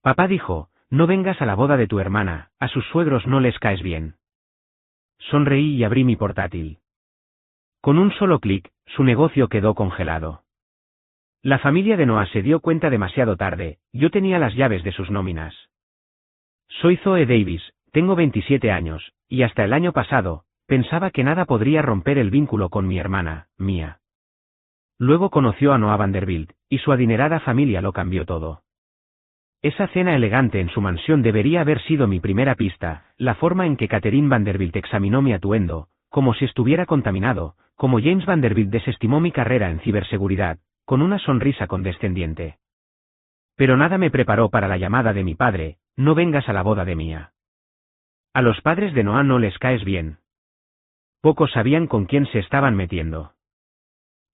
Papá dijo, no vengas a la boda de tu hermana, a sus suegros no les caes bien. Sonreí y abrí mi portátil. Con un solo clic, su negocio quedó congelado. La familia de Noah se dio cuenta demasiado tarde, yo tenía las llaves de sus nóminas. Soy Zoe Davis, tengo 27 años, y hasta el año pasado, pensaba que nada podría romper el vínculo con mi hermana, Mia. Luego conoció a Noah Vanderbilt, y su adinerada familia lo cambió todo. Esa cena elegante en su mansión debería haber sido mi primera pista, la forma en que Catherine Vanderbilt examinó mi atuendo, como si estuviera contaminado, como James Vanderbilt desestimó mi carrera en ciberseguridad, con una sonrisa condescendiente. Pero nada me preparó para la llamada de mi padre, no vengas a la boda de Mia. A los padres de Noah no les caes bien. Pocos sabían con quién se estaban metiendo.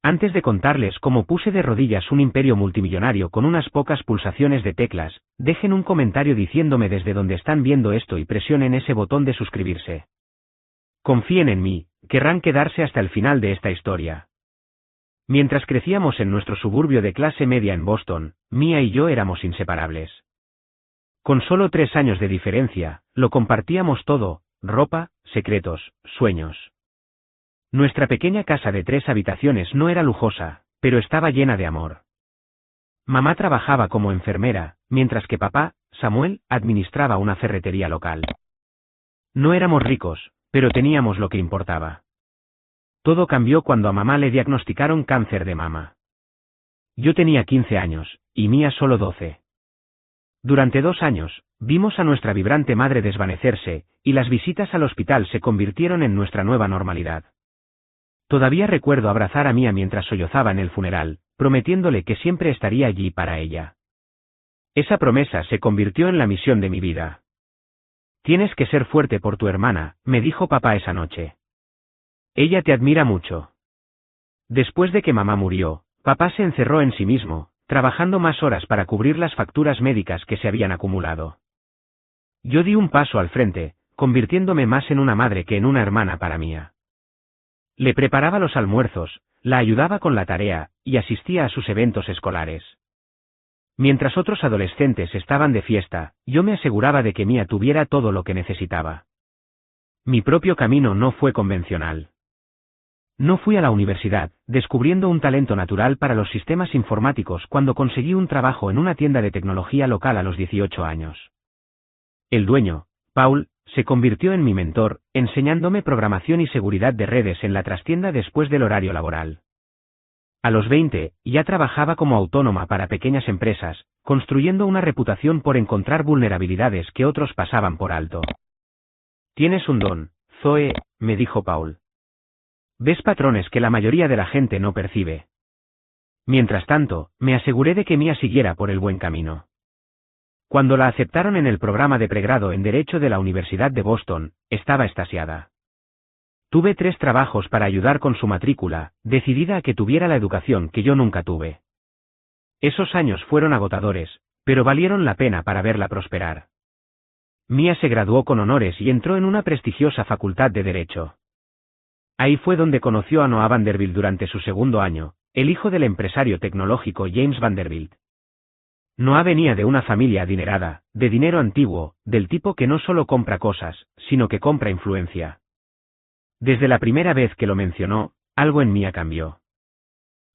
Antes de contarles cómo puse de rodillas un imperio multimillonario con unas pocas pulsaciones de teclas, dejen un comentario diciéndome desde dónde están viendo esto y presionen ese botón de suscribirse. Confíen en mí, querrán quedarse hasta el final de esta historia. Mientras crecíamos en nuestro suburbio de clase media en Boston, Mia y yo éramos inseparables. Con solo 3 años de diferencia, lo compartíamos todo, ropa, secretos, sueños. Nuestra pequeña casa de 3 habitaciones no era lujosa, pero estaba llena de amor. Mamá trabajaba como enfermera, mientras que papá, Samuel, administraba una ferretería local. No éramos ricos, pero teníamos lo que importaba. Todo cambió cuando a mamá le diagnosticaron cáncer de mama. Yo tenía 15 años, y Mia solo 12. Durante 2 años, vimos a nuestra vibrante madre desvanecerse, y las visitas al hospital se convirtieron en nuestra nueva normalidad. Todavía recuerdo abrazar a Mia mientras sollozaba en el funeral, prometiéndole que siempre estaría allí para ella. Esa promesa se convirtió en la misión de mi vida. Tienes que ser fuerte por tu hermana, me dijo papá esa noche. Ella te admira mucho. Después de que mamá murió, papá se encerró en sí mismo, trabajando más horas para cubrir las facturas médicas que se habían acumulado. Yo di un paso al frente, convirtiéndome más en una madre que en una hermana para Mia. Le preparaba los almuerzos, la ayudaba con la tarea, y asistía a sus eventos escolares. Mientras otros adolescentes estaban de fiesta, yo me aseguraba de que Mia tuviera todo lo que necesitaba. Mi propio camino no fue convencional. No fui a la universidad, descubriendo un talento natural para los sistemas informáticos cuando conseguí un trabajo en una tienda de tecnología local a los 18 años. El dueño, Paul, se convirtió en mi mentor, enseñándome programación y seguridad de redes en la trastienda después del horario laboral. A los 20, ya trabajaba como autónoma para pequeñas empresas, construyendo una reputación por encontrar vulnerabilidades que otros pasaban por alto. Tienes un don, Zoe, me dijo Paul. Ves patrones que la mayoría de la gente no percibe. Mientras tanto, me aseguré de que Mia siguiera por el buen camino. Cuando la aceptaron en el programa de pregrado en Derecho de la Universidad de Boston, estaba extasiada. Tuve 3 trabajos para ayudar con su matrícula, decidida a que tuviera la educación que yo nunca tuve. Esos años fueron agotadores, pero valieron la pena para verla prosperar. Mia se graduó con honores y entró en una prestigiosa facultad de Derecho. Ahí fue donde conoció a Noah Vanderbilt durante su segundo año, el hijo del empresario tecnológico James Vanderbilt. Noah venía de una familia adinerada, de dinero antiguo, del tipo que no solo compra cosas, sino que compra influencia. Desde la primera vez que lo mencionó, algo en Mia cambió.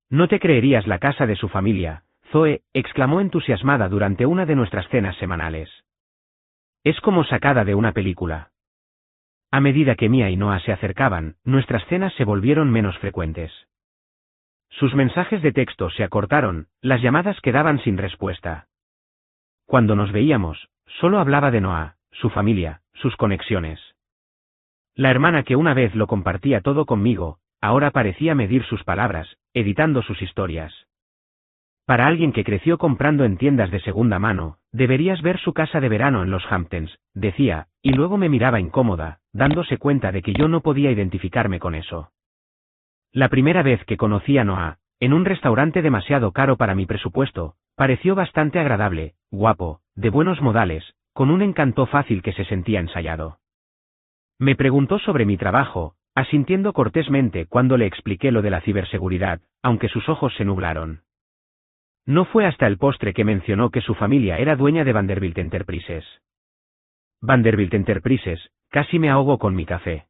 No te creerías la casa de su familia, Zoe, exclamó entusiasmada durante una de nuestras cenas semanales. Es como sacada de una película. A medida que Mia y Noah se acercaban, nuestras cenas se volvieron menos frecuentes. Sus mensajes de texto se acortaron, las llamadas quedaban sin respuesta. Cuando nos veíamos, solo hablaba de Noah, su familia, sus conexiones. La hermana que una vez lo compartía todo conmigo, ahora parecía medir sus palabras, editando sus historias. Para alguien que creció comprando en tiendas de segunda mano, deberías ver su casa de verano en los Hamptons, decía, y luego me miraba incómoda, dándose cuenta de que yo no podía identificarme con eso. La primera vez que conocí a Noah, en un restaurante demasiado caro para mi presupuesto, pareció bastante agradable, guapo, de buenos modales, con un encanto fácil que se sentía ensayado. Me preguntó sobre mi trabajo, asintiendo cortésmente cuando le expliqué lo de la ciberseguridad, aunque sus ojos se nublaron. No fue hasta el postre que mencionó que su familia era dueña de Vanderbilt Enterprises. Vanderbilt Enterprises, casi me ahogo con mi café.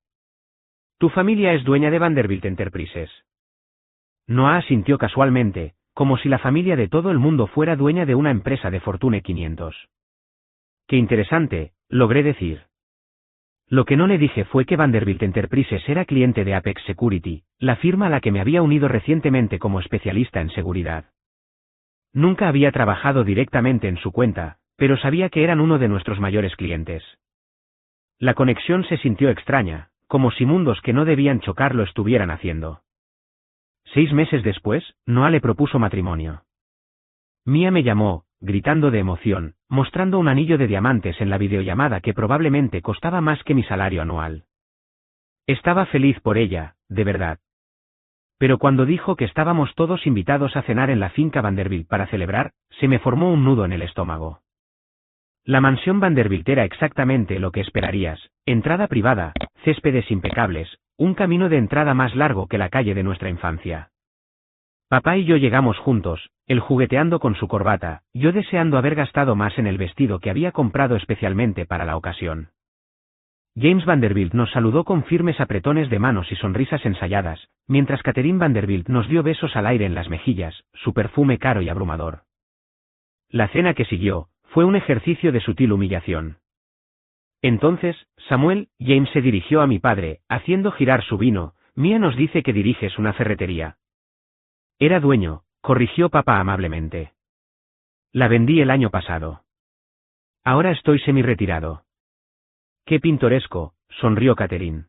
¿Tu familia es dueña de Vanderbilt Enterprises? Noah asintió casualmente, como si la familia de todo el mundo fuera dueña de una empresa de Fortune 500. Qué interesante, logré decir. Lo que no le dije fue que Vanderbilt Enterprises era cliente de Apex Security, la firma a la que me había unido recientemente como especialista en seguridad. Nunca había trabajado directamente en su cuenta, pero sabía que eran uno de nuestros mayores clientes. La conexión se sintió extraña, como si mundos que no debían chocar lo estuvieran haciendo. 6 meses después, Noah le propuso matrimonio. Mia me llamó, gritando de emoción, mostrando un anillo de diamantes en la videollamada que probablemente costaba más que mi salario anual. Estaba feliz por ella, de verdad. Pero cuando dijo que estábamos todos invitados a cenar en la finca Vanderbilt para celebrar, se me formó un nudo en el estómago. La mansión Vanderbilt era exactamente lo que esperarías: entrada privada, céspedes impecables, un camino de entrada más largo que la calle de nuestra infancia. Papá y yo llegamos juntos, él jugueteando con su corbata, yo deseando haber gastado más en el vestido que había comprado especialmente para la ocasión. James Vanderbilt nos saludó con firmes apretones de manos y sonrisas ensayadas, mientras Catherine Vanderbilt nos dio besos al aire en las mejillas, su perfume caro y abrumador. La cena que siguió fue un ejercicio de sutil humillación. Entonces, Samuel, James se dirigió a mi padre, haciendo girar su vino. Mia nos dice que diriges una ferretería. Era dueño, corrigió papá amablemente. La vendí el año pasado. Ahora estoy semi-retirado. Qué pintoresco, sonrió Catherine.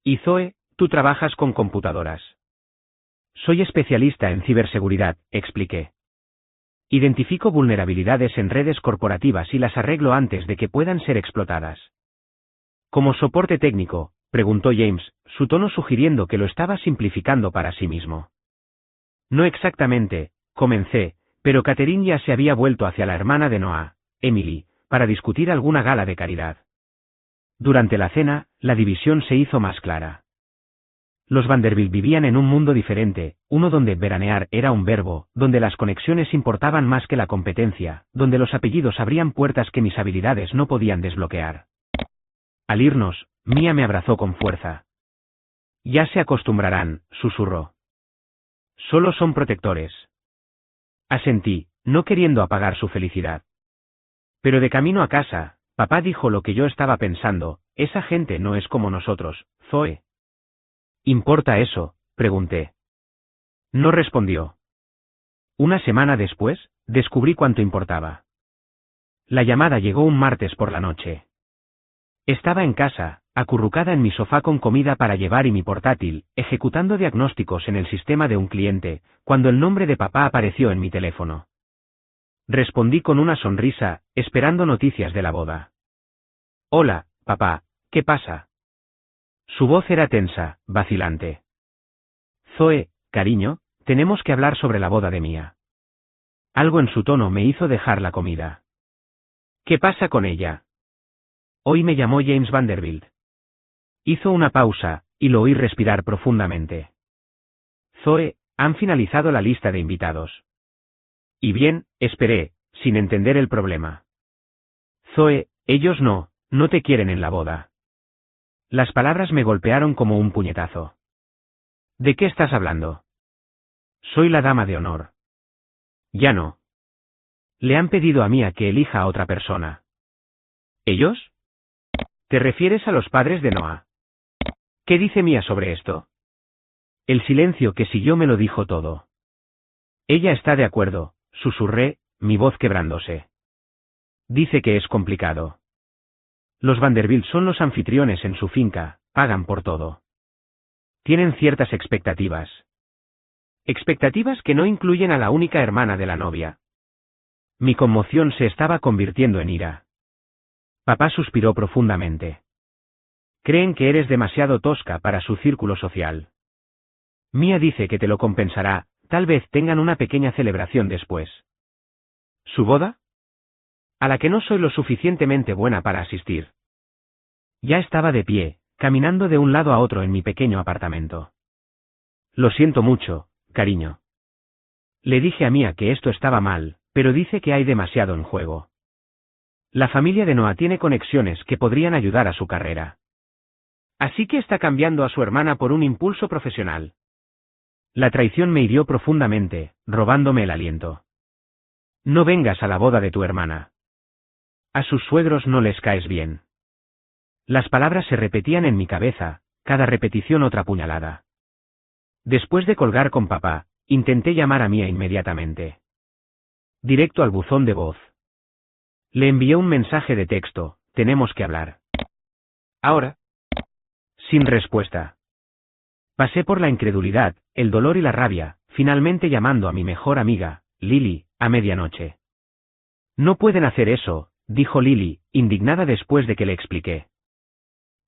Y Zoe, tú trabajas con computadoras. Soy especialista en ciberseguridad, expliqué. Identifico vulnerabilidades en redes corporativas y las arreglo antes de que puedan ser explotadas. Como soporte técnico, preguntó James, su tono sugiriendo que lo estaba simplificando para sí mismo. No exactamente, comencé, pero Catherine ya se había vuelto hacia la hermana de Noah, Emily, para discutir alguna gala de caridad. Durante la cena, la división se hizo más clara. Los Vanderbilt vivían en un mundo diferente, uno donde veranear era un verbo, donde las conexiones importaban más que la competencia, donde los apellidos abrían puertas que mis habilidades no podían desbloquear. Al irnos, Mia me abrazó con fuerza. Ya se acostumbrarán, susurró. Solo son protectores. Asentí, no queriendo apagar su felicidad. Pero de camino a casa, papá dijo lo que yo estaba pensando: esa gente no es como nosotros, Zoe. ¿Importa eso?, pregunté. No respondió. Una semana después, descubrí cuánto importaba. La llamada llegó un martes por la noche. Estaba en casa, acurrucada en mi sofá con comida para llevar y mi portátil, ejecutando diagnósticos en el sistema de un cliente, cuando el nombre de papá apareció en mi teléfono. Respondí con una sonrisa, esperando noticias de la boda. Hola, papá, ¿qué pasa? Su voz era tensa, vacilante. Zoe, cariño, tenemos que hablar sobre la boda de Mia. Algo en su tono me hizo dejar la comida. ¿Qué pasa con ella? Hoy me llamó James Vanderbilt. Hizo una pausa, y lo oí respirar profundamente. Zoe, han finalizado la lista de invitados. Y bien, esperé, sin entender el problema. Zoe, ellos no te quieren en la boda. Las palabras me golpearon como un puñetazo. ¿De qué estás hablando? Soy la dama de honor. Ya no. Le han pedido a Mia que elija a otra persona. ¿Ellos? ¿Te refieres a los padres de Noah? ¿Qué dice Mia sobre esto? El silencio que siguió me lo dijo todo. Ella está de acuerdo, susurré, mi voz quebrándose. Dice que es complicado. Los Vanderbilt son los anfitriones en su finca, pagan por todo. Tienen ciertas expectativas. Expectativas que no incluyen a la única hermana de la novia. Mi conmoción se estaba convirtiendo en ira. Papá suspiró profundamente. Creen que eres demasiado tosca para su círculo social. Mia dice que te lo compensará, tal vez tengan una pequeña celebración después. ¿Su boda? A la que no soy lo suficientemente buena para asistir. Ya estaba de pie, caminando de un lado a otro en mi pequeño apartamento. Lo siento mucho, cariño. Le dije a Mia que esto estaba mal, pero dice que hay demasiado en juego. La familia de Noah tiene conexiones que podrían ayudar a su carrera. Así que está cambiando a su hermana por un impulso profesional. La traición me hirió profundamente, robándome el aliento. No vengas a la boda de tu hermana. A sus suegros no les caes bien. Las palabras se repetían en mi cabeza, cada repetición otra puñalada. Después de colgar con papá, intenté llamar a Mia inmediatamente. Directo al buzón de voz. Le envié un mensaje de texto, tenemos que hablar. Ahora. Sin respuesta. Pasé por la incredulidad, el dolor y la rabia, finalmente llamando a mi mejor amiga, Lily, a medianoche. No pueden hacer eso, dijo Lily, indignada después de que le expliqué.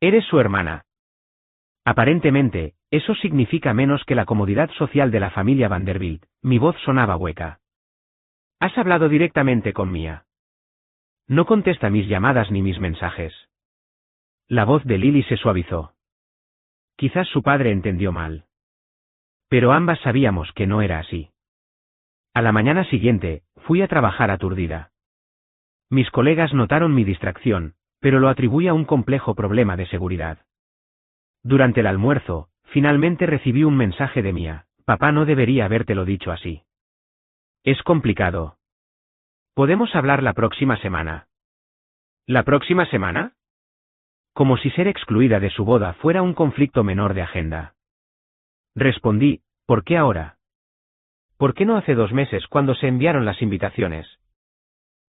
Eres su hermana. Aparentemente, eso significa menos que la comodidad social de la familia Vanderbilt. Mi voz sonaba hueca. ¿Has hablado directamente con Mia? No contesta mis llamadas ni mis mensajes. La voz de Lily se suavizó. Quizás su padre entendió mal. Pero ambas sabíamos que no era así. A la mañana siguiente, fui a trabajar aturdida. Mis colegas notaron mi distracción, pero lo atribuí a un complejo problema de seguridad. Durante el almuerzo, finalmente recibí un mensaje de Mia. Papá no debería habértelo dicho así. Es complicado. Podemos hablar la próxima semana. ¿La próxima semana? Como si ser excluida de su boda fuera un conflicto menor de agenda. Respondí, ¿por qué ahora? ¿Por qué no hace 2 meses cuando se enviaron las invitaciones?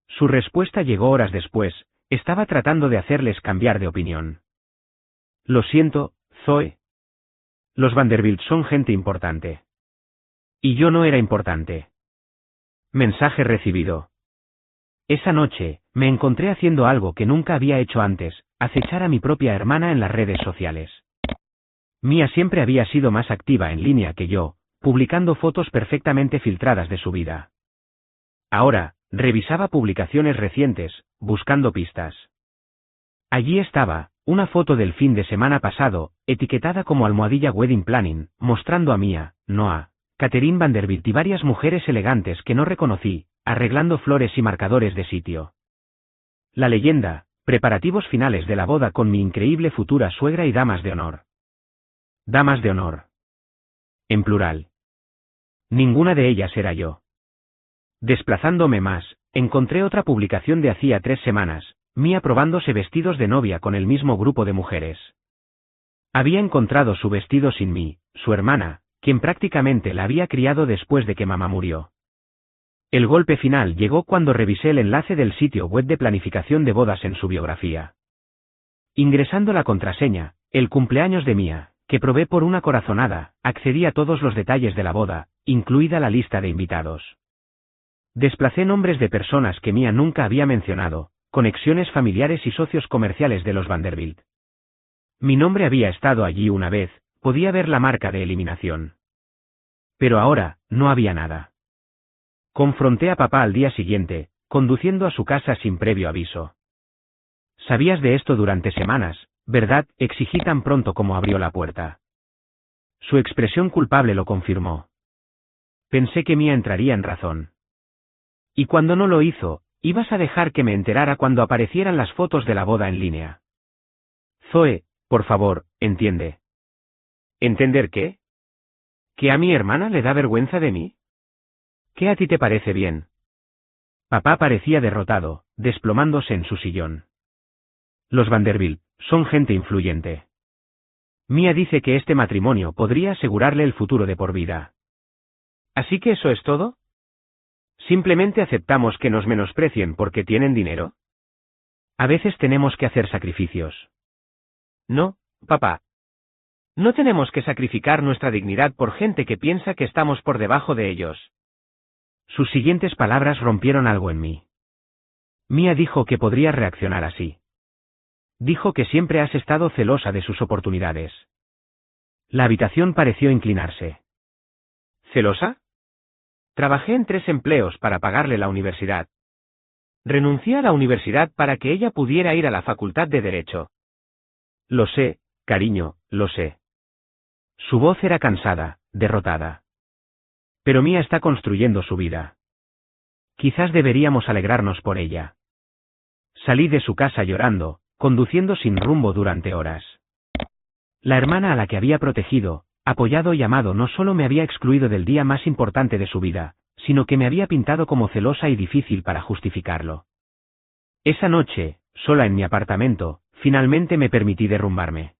Su respuesta llegó horas después, estaba tratando de hacerles cambiar de opinión. Lo siento, Zoe. Los Vanderbilt son gente importante. Y yo no era importante. Mensaje recibido. Esa noche, me encontré haciendo algo que nunca había hecho antes, acechar a mi propia hermana en las redes sociales. Mia siempre había sido más activa en línea que yo, publicando fotos perfectamente filtradas de su vida. Ahora, revisaba publicaciones recientes, buscando pistas. Allí estaba, una foto del fin de semana pasado, etiquetada como almohadilla wedding planning, mostrando a Mia, Noah, Catherine Vanderbilt y varias mujeres elegantes que no reconocí, arreglando flores y marcadores de sitio. La leyenda, preparativos finales de la boda con mi increíble futura suegra y damas de honor. Damas de honor. En plural. Ninguna de ellas era yo. Desplazándome más, encontré otra publicación de hacía 3 semanas, Mia probándose vestidos de novia con el mismo grupo de mujeres. Había encontrado su vestido sin mí, su hermana, quien prácticamente la había criado después de que mamá murió. El golpe final llegó cuando revisé el enlace del sitio web de planificación de bodas en su biografía. Ingresando la contraseña, el cumpleaños de Mia, que probé por una corazonada, accedí a todos los detalles de la boda, incluida la lista de invitados. Desplacé nombres de personas que Mia nunca había mencionado, conexiones familiares y socios comerciales de los Vanderbilt. Mi nombre había estado allí una vez, podía ver la marca de eliminación. Pero ahora, no había nada. Confronté a papá al día siguiente, conduciendo a su casa sin previo aviso. Sabías de esto durante semanas, ¿verdad?, exigí tan pronto como abrió la puerta. Su expresión culpable lo confirmó. Pensé que Mia entraría en razón. Y cuando no lo hizo, ibas a dejar que me enterara cuando aparecieran las fotos de la boda en línea. Zoe, por favor, entiende. ¿Entender qué? ¿Que a mi hermana le da vergüenza de mí? ¿Qué a ti te parece bien? Papá parecía derrotado, desplomándose en su sillón. Los Vanderbilt son gente influyente. Mia dice que este matrimonio podría asegurarle el futuro de por vida. ¿Así que eso es todo? ¿Simplemente aceptamos que nos menosprecien porque tienen dinero? A veces tenemos que hacer sacrificios. No, papá. No tenemos que sacrificar nuestra dignidad por gente que piensa que estamos por debajo de ellos. Sus siguientes palabras rompieron algo en mí. Mia dijo que podría reaccionar así. Dijo que siempre has estado celosa de sus oportunidades. La habitación pareció inclinarse. ¿Celosa? Trabajé en 3 empleos para pagarle la universidad. Renuncié a la universidad para que ella pudiera ir a la facultad de Derecho. Lo sé, cariño, lo sé. Su voz era cansada, derrotada. Pero Mia está construyendo su vida. Quizás deberíamos alegrarnos por ella. Salí de su casa llorando, conduciendo sin rumbo durante horas. La hermana a la que había protegido, apoyado y amado no solo me había excluido del día más importante de su vida, sino que me había pintado como celosa y difícil para justificarlo. Esa noche, sola en mi apartamento, finalmente me permití derrumbarme.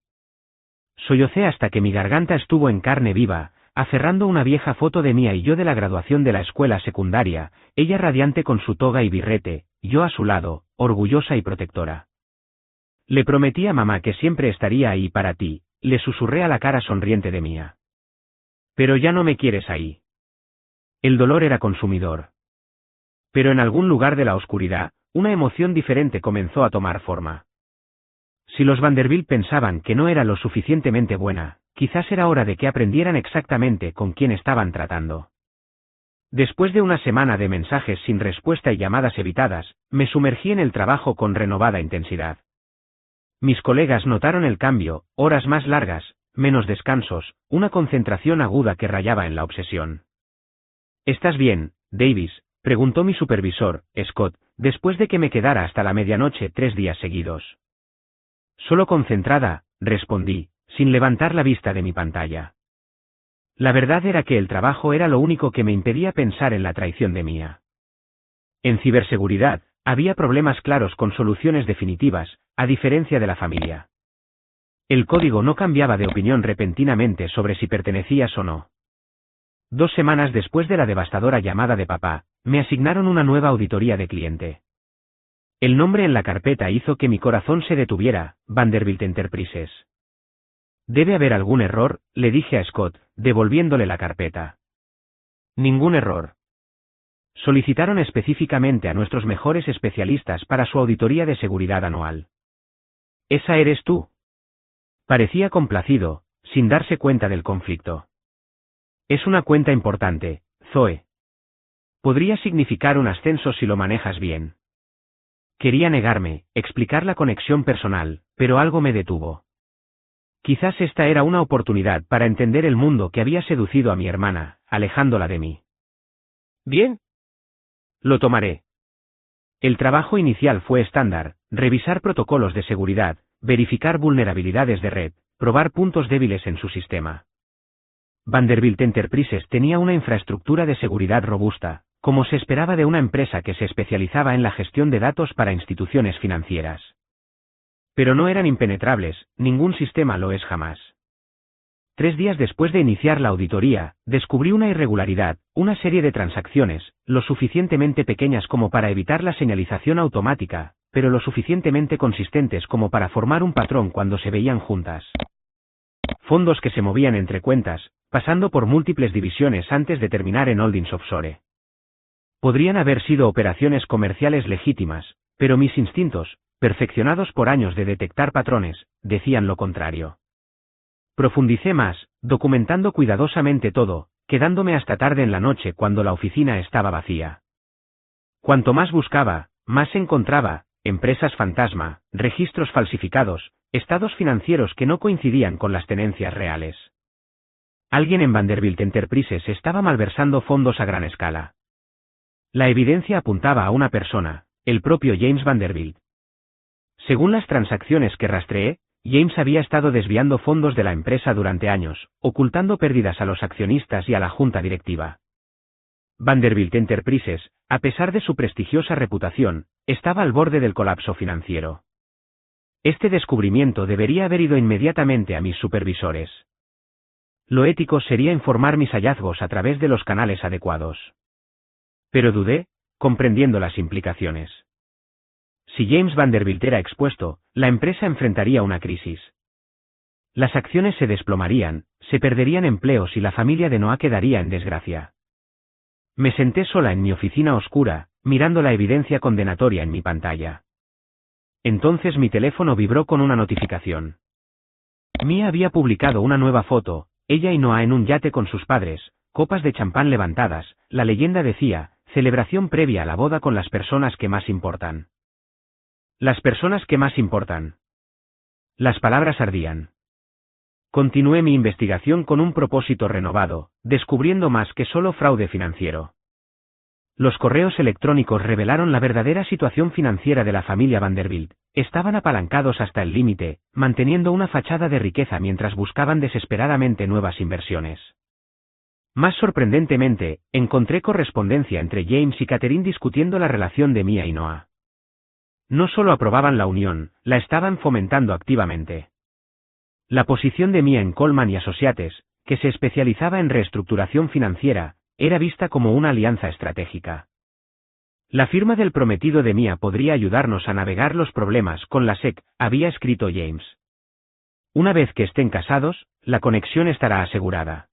Sollocé hasta que mi garganta estuvo en carne viva, aferrando una vieja foto de Mia y yo de la graduación de la escuela secundaria, ella radiante con su toga y birrete, yo a su lado, orgullosa y protectora. Le prometí a mamá que siempre estaría ahí para ti, le susurré a la cara sonriente de Mia. Pero ya no me quieres ahí. El dolor era consumidor. Pero en algún lugar de la oscuridad, una emoción diferente comenzó a tomar forma. Si los Vanderbilt pensaban que no era lo suficientemente buena, quizás era hora de que aprendieran exactamente con quién estaban tratando. Después de una semana de mensajes sin respuesta y llamadas evitadas, me sumergí en el trabajo con renovada intensidad. Mis colegas notaron el cambio, horas más largas, menos descansos, una concentración aguda que rayaba en la obsesión. ¿Estás bien, Davis?, preguntó mi supervisor, Scott, después de que me quedara hasta la medianoche 3 días seguidos. Solo concentrada, respondí, sin levantar la vista de mi pantalla. La verdad era que el trabajo era lo único que me impedía pensar en la traición de Mia. En ciberseguridad, había problemas claros con soluciones definitivas, a diferencia de la familia. El código no cambiaba de opinión repentinamente sobre si pertenecías o no. 2 semanas después de la devastadora llamada de papá, me asignaron una nueva auditoría de cliente. El nombre en la carpeta hizo que mi corazón se detuviera, Vanderbilt Enterprises. Debe haber algún error, le dije a Scott, devolviéndole la carpeta. Ningún error. Solicitaron específicamente a nuestros mejores especialistas para su auditoría de seguridad anual. ¿Esa eres tú? Parecía complacido, sin darse cuenta del conflicto. Es una cuenta importante, Zoe. Podría significar un ascenso si lo manejas bien. Quería negarme, explicar la conexión personal, pero algo me detuvo. Quizás esta era una oportunidad para entender el mundo que había seducido a mi hermana, alejándola de mí. Bien. Lo tomaré. El trabajo inicial fue estándar, revisar protocolos de seguridad, verificar vulnerabilidades de red, probar puntos débiles en su sistema. Vanderbilt Enterprises tenía una infraestructura de seguridad robusta, como se esperaba de una empresa que se especializaba en la gestión de datos para instituciones financieras. Pero no eran impenetrables, ningún sistema lo es jamás. 3 días después de iniciar la auditoría, descubrí una irregularidad, una serie de transacciones, lo suficientemente pequeñas como para evitar la señalización automática, pero lo suficientemente consistentes como para formar un patrón cuando se veían juntas. Fondos que se movían entre cuentas, pasando por múltiples divisiones antes de terminar en holdings offshore. Podrían haber sido operaciones comerciales legítimas, pero mis instintos, perfeccionados por años de detectar patrones, decían lo contrario. Profundicé más, documentando cuidadosamente todo, quedándome hasta tarde en la noche cuando la oficina estaba vacía. Cuanto más buscaba, más encontraba, empresas fantasma, registros falsificados, estados financieros que no coincidían con las tenencias reales. Alguien en Vanderbilt Enterprises estaba malversando fondos a gran escala. La evidencia apuntaba a una persona, el propio James Vanderbilt. Según las transacciones que rastreé, James había estado desviando fondos de la empresa durante años, ocultando pérdidas a los accionistas y a la junta directiva. Vanderbilt Enterprises, a pesar de su prestigiosa reputación, estaba al borde del colapso financiero. Este descubrimiento debería haber ido inmediatamente a mis supervisores. Lo ético sería informar mis hallazgos a través de los canales adecuados. Pero dudé, comprendiendo las implicaciones. Si James Vanderbilt era expuesto, la empresa enfrentaría una crisis. Las acciones se desplomarían, se perderían empleos y la familia de Noah quedaría en desgracia. Me senté sola en mi oficina oscura, mirando la evidencia condenatoria en mi pantalla. Entonces mi teléfono vibró con una notificación. Mia había publicado una nueva foto, ella y Noah en un yate con sus padres, copas de champán levantadas, la leyenda decía, celebración previa a la boda con las personas que más importan. Las personas que más importan. Las palabras ardían. Continué mi investigación con un propósito renovado, descubriendo más que solo fraude financiero. Los correos electrónicos revelaron la verdadera situación financiera de la familia Vanderbilt. Estaban apalancados hasta el límite, manteniendo una fachada de riqueza mientras buscaban desesperadamente nuevas inversiones. Más sorprendentemente, encontré correspondencia entre James y Catherine discutiendo la relación de Mia y Noah. No solo aprobaban la unión, la estaban fomentando activamente. La posición de Mia en Coleman y Associates, que se especializaba en reestructuración financiera, era vista como una alianza estratégica. La firma del prometido de Mia podría ayudarnos a navegar los problemas con la SEC, había escrito James. Una vez que estén casados, la conexión estará asegurada.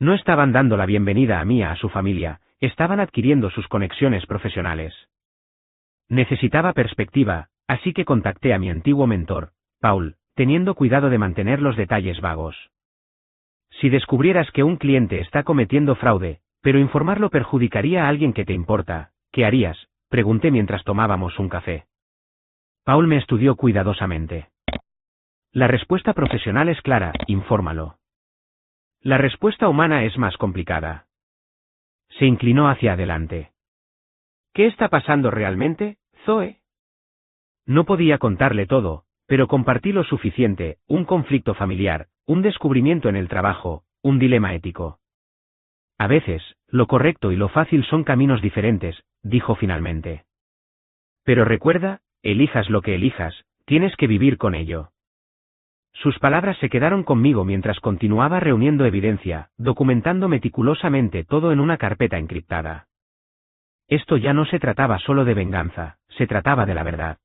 No estaban dando la bienvenida a Mia a su familia, estaban adquiriendo sus conexiones profesionales. Necesitaba perspectiva, así que contacté a mi antiguo mentor, Paul, teniendo cuidado de mantener los detalles vagos. Si descubrieras que un cliente está cometiendo fraude, pero informarlo perjudicaría a alguien que te importa, ¿qué harías?, pregunté mientras tomábamos un café. Paul me estudió cuidadosamente. La respuesta profesional es clara, infórmalo. La respuesta humana es más complicada. Se inclinó hacia adelante. ¿Qué está pasando realmente, Zoe? No podía contarle todo, pero compartí lo suficiente, un conflicto familiar, un descubrimiento en el trabajo, un dilema ético. A veces, lo correcto y lo fácil son caminos diferentes, dijo finalmente. Pero recuerda, elijas lo que elijas, tienes que vivir con ello. Sus palabras se quedaron conmigo mientras continuaba reuniendo evidencia, documentando meticulosamente todo en una carpeta encriptada. Esto ya no se trataba solo de venganza, se trataba de la verdad.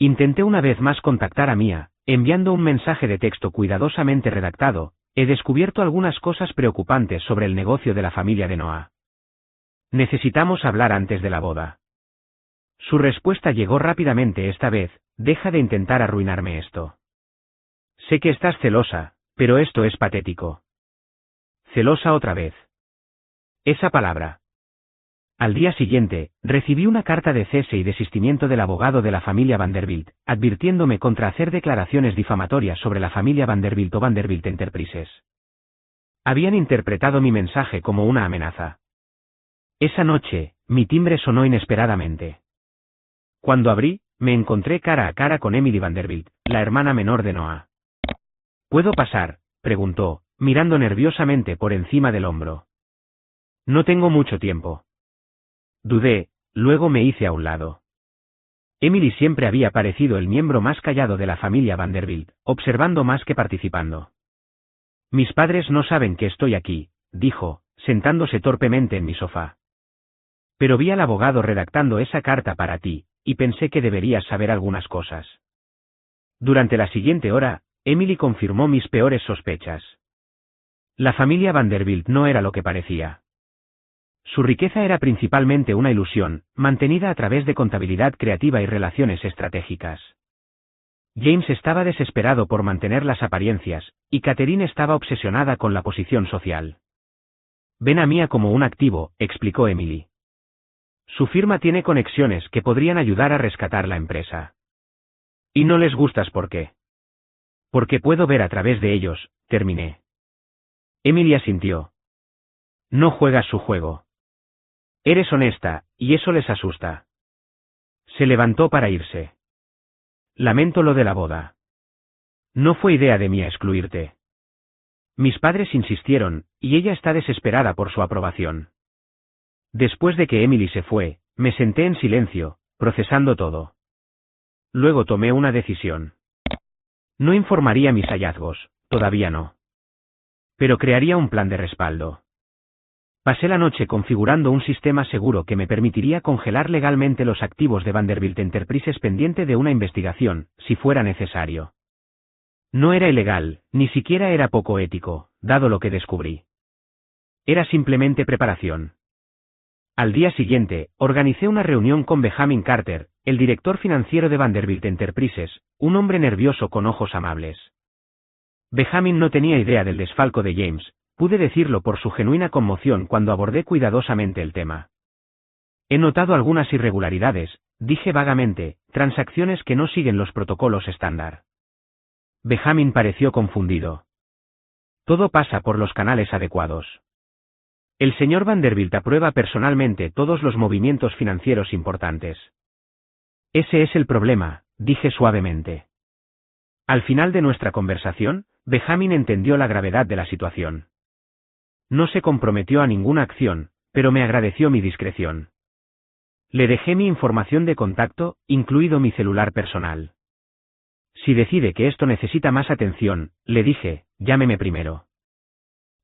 Intenté una vez más contactar a Mia, enviando un mensaje de texto cuidadosamente redactado. He descubierto algunas cosas preocupantes sobre el negocio de la familia de Noah. Necesitamos hablar antes de la boda. Su respuesta llegó rápidamente esta vez, deja de intentar arruinarme esto. Sé que estás celosa, pero esto es patético. Celosa otra vez. Esa palabra. Al día siguiente, recibí una carta de cese y desistimiento del abogado de la familia Vanderbilt, advirtiéndome contra hacer declaraciones difamatorias sobre la familia Vanderbilt o Vanderbilt Enterprises. Habían interpretado mi mensaje como una amenaza. Esa noche, mi timbre sonó inesperadamente. Cuando abrí, me encontré cara a cara con Emily Vanderbilt, la hermana menor de Noah. ¿Puedo pasar?, preguntó, mirando nerviosamente por encima del hombro. No tengo mucho tiempo. Dudé, luego me hice a un lado. Emily siempre había parecido el miembro más callado de la familia Vanderbilt, observando más que participando. Mis padres no saben que estoy aquí, dijo, sentándose torpemente en mi sofá. Pero vi al abogado redactando esa carta para ti, y pensé que deberías saber algunas cosas. Durante la siguiente hora, Emily confirmó mis peores sospechas. La familia Vanderbilt no era lo que parecía. Su riqueza era principalmente una ilusión, mantenida a través de contabilidad creativa y relaciones estratégicas. James estaba desesperado por mantener las apariencias, y Catherine estaba obsesionada con la posición social. Ven a Mia como un activo, explicó Emily. Su firma tiene conexiones que podrían ayudar a rescatar la empresa. Y no les gustas ¿por qué? Porque puedo ver a través de ellos, terminé. Emily asintió. No juegas su juego. Eres honesta, y eso les asusta. Se levantó para irse. Lamento lo de la boda. No fue idea de Mia excluirte. Mis padres insistieron, y ella está desesperada por su aprobación. Después de que Emily se fue, me senté en silencio, procesando todo. Luego tomé una decisión. No informaría mis hallazgos, todavía no. Pero crearía un plan de respaldo. Pasé la noche configurando un sistema seguro que me permitiría congelar legalmente los activos de Vanderbilt Enterprises pendiente de una investigación, si fuera necesario. No era ilegal, ni siquiera era poco ético, dado lo que descubrí. Era simplemente preparación. Al día siguiente, organicé una reunión con Benjamin Carter, el director financiero de Vanderbilt Enterprises, un hombre nervioso con ojos amables. Benjamin no tenía idea del desfalco de James. Pude decirlo por su genuina conmoción cuando abordé cuidadosamente el tema. He notado algunas irregularidades, dije vagamente, transacciones que no siguen los protocolos estándar. Benjamin pareció confundido. Todo pasa por los canales adecuados. El señor Vanderbilt aprueba personalmente todos los movimientos financieros importantes. Ese es el problema, dije suavemente. Al final de nuestra conversación, Benjamin entendió la gravedad de la situación. No se comprometió a ninguna acción, pero me agradeció mi discreción. Le dejé mi información de contacto, incluido mi celular personal. Si decide que esto necesita más atención, le dije, llámeme primero.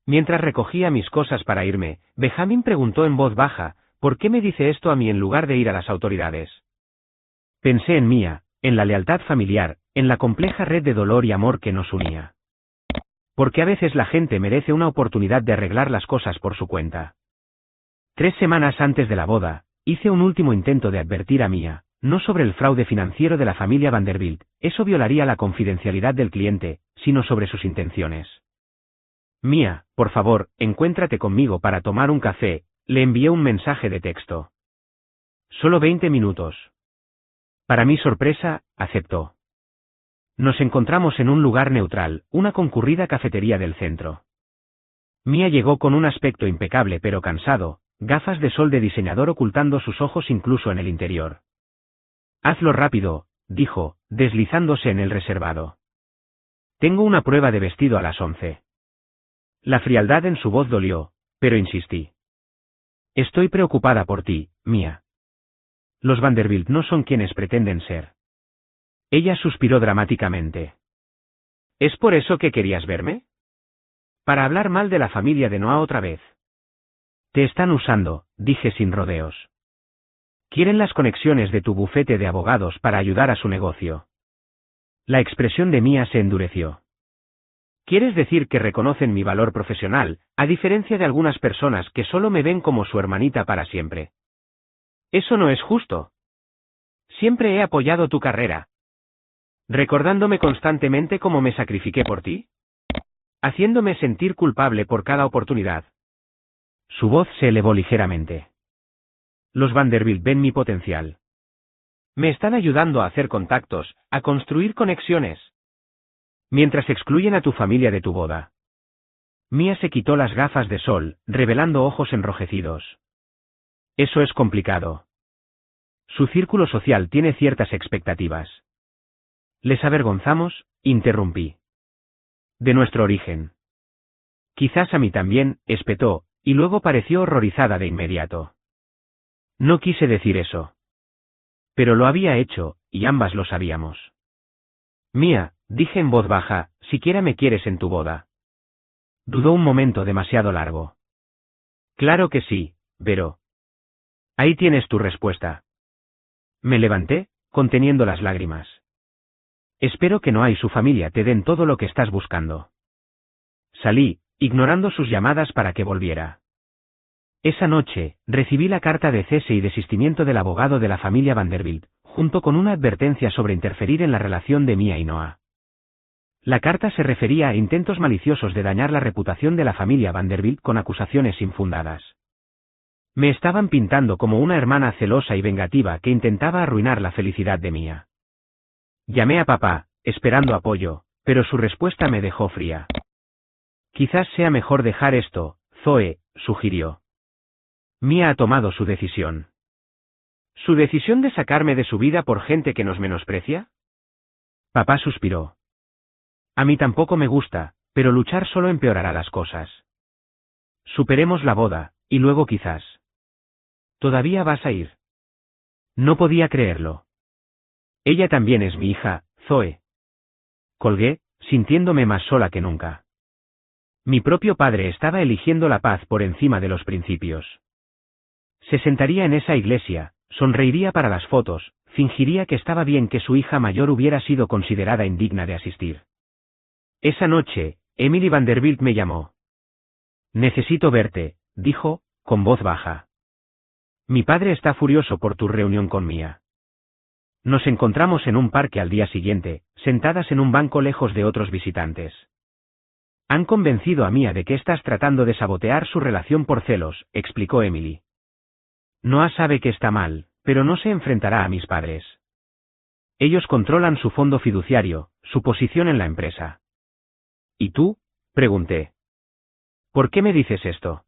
Mientras recogía mis cosas para irme, Benjamin preguntó en voz baja, ¿por qué me dice esto a mí en lugar de ir a las autoridades? Pensé en Mia, en la lealtad familiar, en la compleja red de dolor y amor que nos unía. Porque a veces la gente merece una oportunidad de arreglar las cosas por su cuenta. 3 semanas antes de la boda, hice un último intento de advertir a Mia, no sobre el fraude financiero de la familia Vanderbilt, eso violaría la confidencialidad del cliente, sino sobre sus intenciones. Mia, por favor, encuéntrate conmigo para tomar un café, le envié un mensaje de texto. Solo 20 minutos. Para mi sorpresa, aceptó. Nos encontramos en un lugar neutral, una concurrida cafetería del centro. Mia llegó con un aspecto impecable pero cansado, gafas de sol de diseñador ocultando sus ojos incluso en el interior. Hazlo rápido, dijo, deslizándose en el reservado. Tengo una prueba de vestido a las 11. La frialdad en su voz dolió, pero insistí. Estoy preocupada por ti, Mia. Los Vanderbilt no son quienes pretenden ser. Ella suspiró dramáticamente. ¿Es por eso que querías verme? Para hablar mal de la familia de Noah otra vez. Te están usando, dije sin rodeos. Quieren las conexiones de tu bufete de abogados para ayudar a su negocio. La expresión de Mia se endureció. ¿Quieres decir que reconocen mi valor profesional, a diferencia de algunas personas que solo me ven como su hermanita para siempre? Eso no es justo. Siempre he apoyado tu carrera. ¿Recordándome constantemente cómo me sacrifiqué por ti? Haciéndome sentir culpable por cada oportunidad. Su voz se elevó ligeramente. Los Vanderbilt ven mi potencial. Me están ayudando a hacer contactos, a construir conexiones. Mientras excluyen a tu familia de tu boda. Mia se quitó las gafas de sol, revelando ojos enrojecidos. Eso es complicado. Su círculo social tiene ciertas expectativas. ¿Les avergonzamos? Interrumpí. De nuestro origen. Quizás a mí también, espetó, y luego pareció horrorizada de inmediato. No quise decir eso. Pero lo había hecho, y ambas lo sabíamos. Mia, dije en voz baja, siquiera me quieres en tu boda. Dudó un momento demasiado largo. Claro que sí, Vero. Ahí tienes tu respuesta. Me levanté, conteniendo las lágrimas. Espero que Noah y su familia te den todo lo que estás buscando. Salí, ignorando sus llamadas para que volviera. Esa noche, recibí la carta de cese y desistimiento del abogado de la familia Vanderbilt, junto con una advertencia sobre interferir en la relación de Mia y Noah. La carta se refería a intentos maliciosos de dañar la reputación de la familia Vanderbilt con acusaciones infundadas. Me estaban pintando como una hermana celosa y vengativa que intentaba arruinar la felicidad de Mia. Llamé a papá, esperando apoyo, pero su respuesta me dejó fría. Quizás sea mejor dejar esto, Zoe, sugirió. Mia ha tomado su decisión. ¿Su decisión de sacarme de su vida por gente que nos menosprecia? Papá suspiró. A mí tampoco me gusta, pero luchar solo empeorará las cosas. Superemos la boda, y luego quizás. ¿Todavía vas a ir? No podía creerlo. Ella también es mi hija, Zoe. Colgué, sintiéndome más sola que nunca. Mi propio padre estaba eligiendo la paz por encima de los principios. Se sentaría en esa iglesia, sonreiría para las fotos, fingiría que estaba bien que su hija mayor hubiera sido considerada indigna de asistir. Esa noche, Emily Vanderbilt me llamó. Necesito verte, dijo, con voz baja. Mi padre está furioso por tu reunión con Mia. Nos encontramos en un parque al día siguiente, sentadas en un banco lejos de otros visitantes. Han convencido a Mia de que estás tratando de sabotear su relación por celos, explicó Emily. Noah sabe que está mal, pero no se enfrentará a mis padres. Ellos controlan su fondo fiduciario, su posición en la empresa. ¿Y tú? Pregunté. ¿Por qué me dices esto?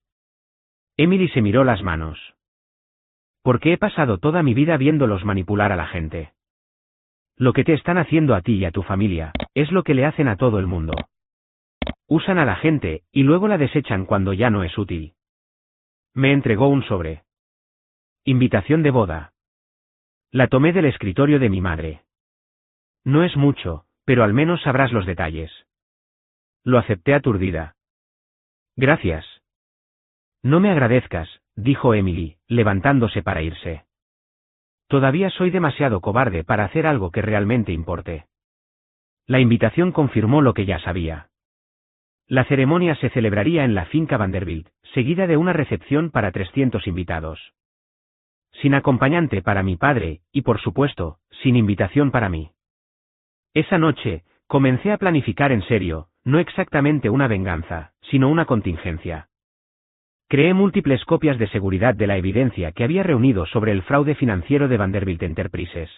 Emily se miró las manos. Porque he pasado toda mi vida viéndolos manipular a la gente. Lo que te están haciendo a ti y a tu familia, es lo que le hacen a todo el mundo. Usan a la gente, y luego la desechan cuando ya no es útil. Me entregó un sobre. Invitación de boda. La tomé del escritorio de mi madre. No es mucho, pero al menos sabrás los detalles. Lo acepté aturdida. Gracias. No me agradezcas, dijo Emily, levantándose para irse. Todavía soy demasiado cobarde para hacer algo que realmente importe. La invitación confirmó lo que ya sabía. La ceremonia se celebraría en la finca Vanderbilt, seguida de una recepción para 300 invitados. Sin acompañante para mi padre, y por supuesto, sin invitación para mí. Esa noche, comencé a planificar en serio, no exactamente una venganza, sino una contingencia. Creé múltiples copias de seguridad de la evidencia que había reunido sobre el fraude financiero de Vanderbilt Enterprises.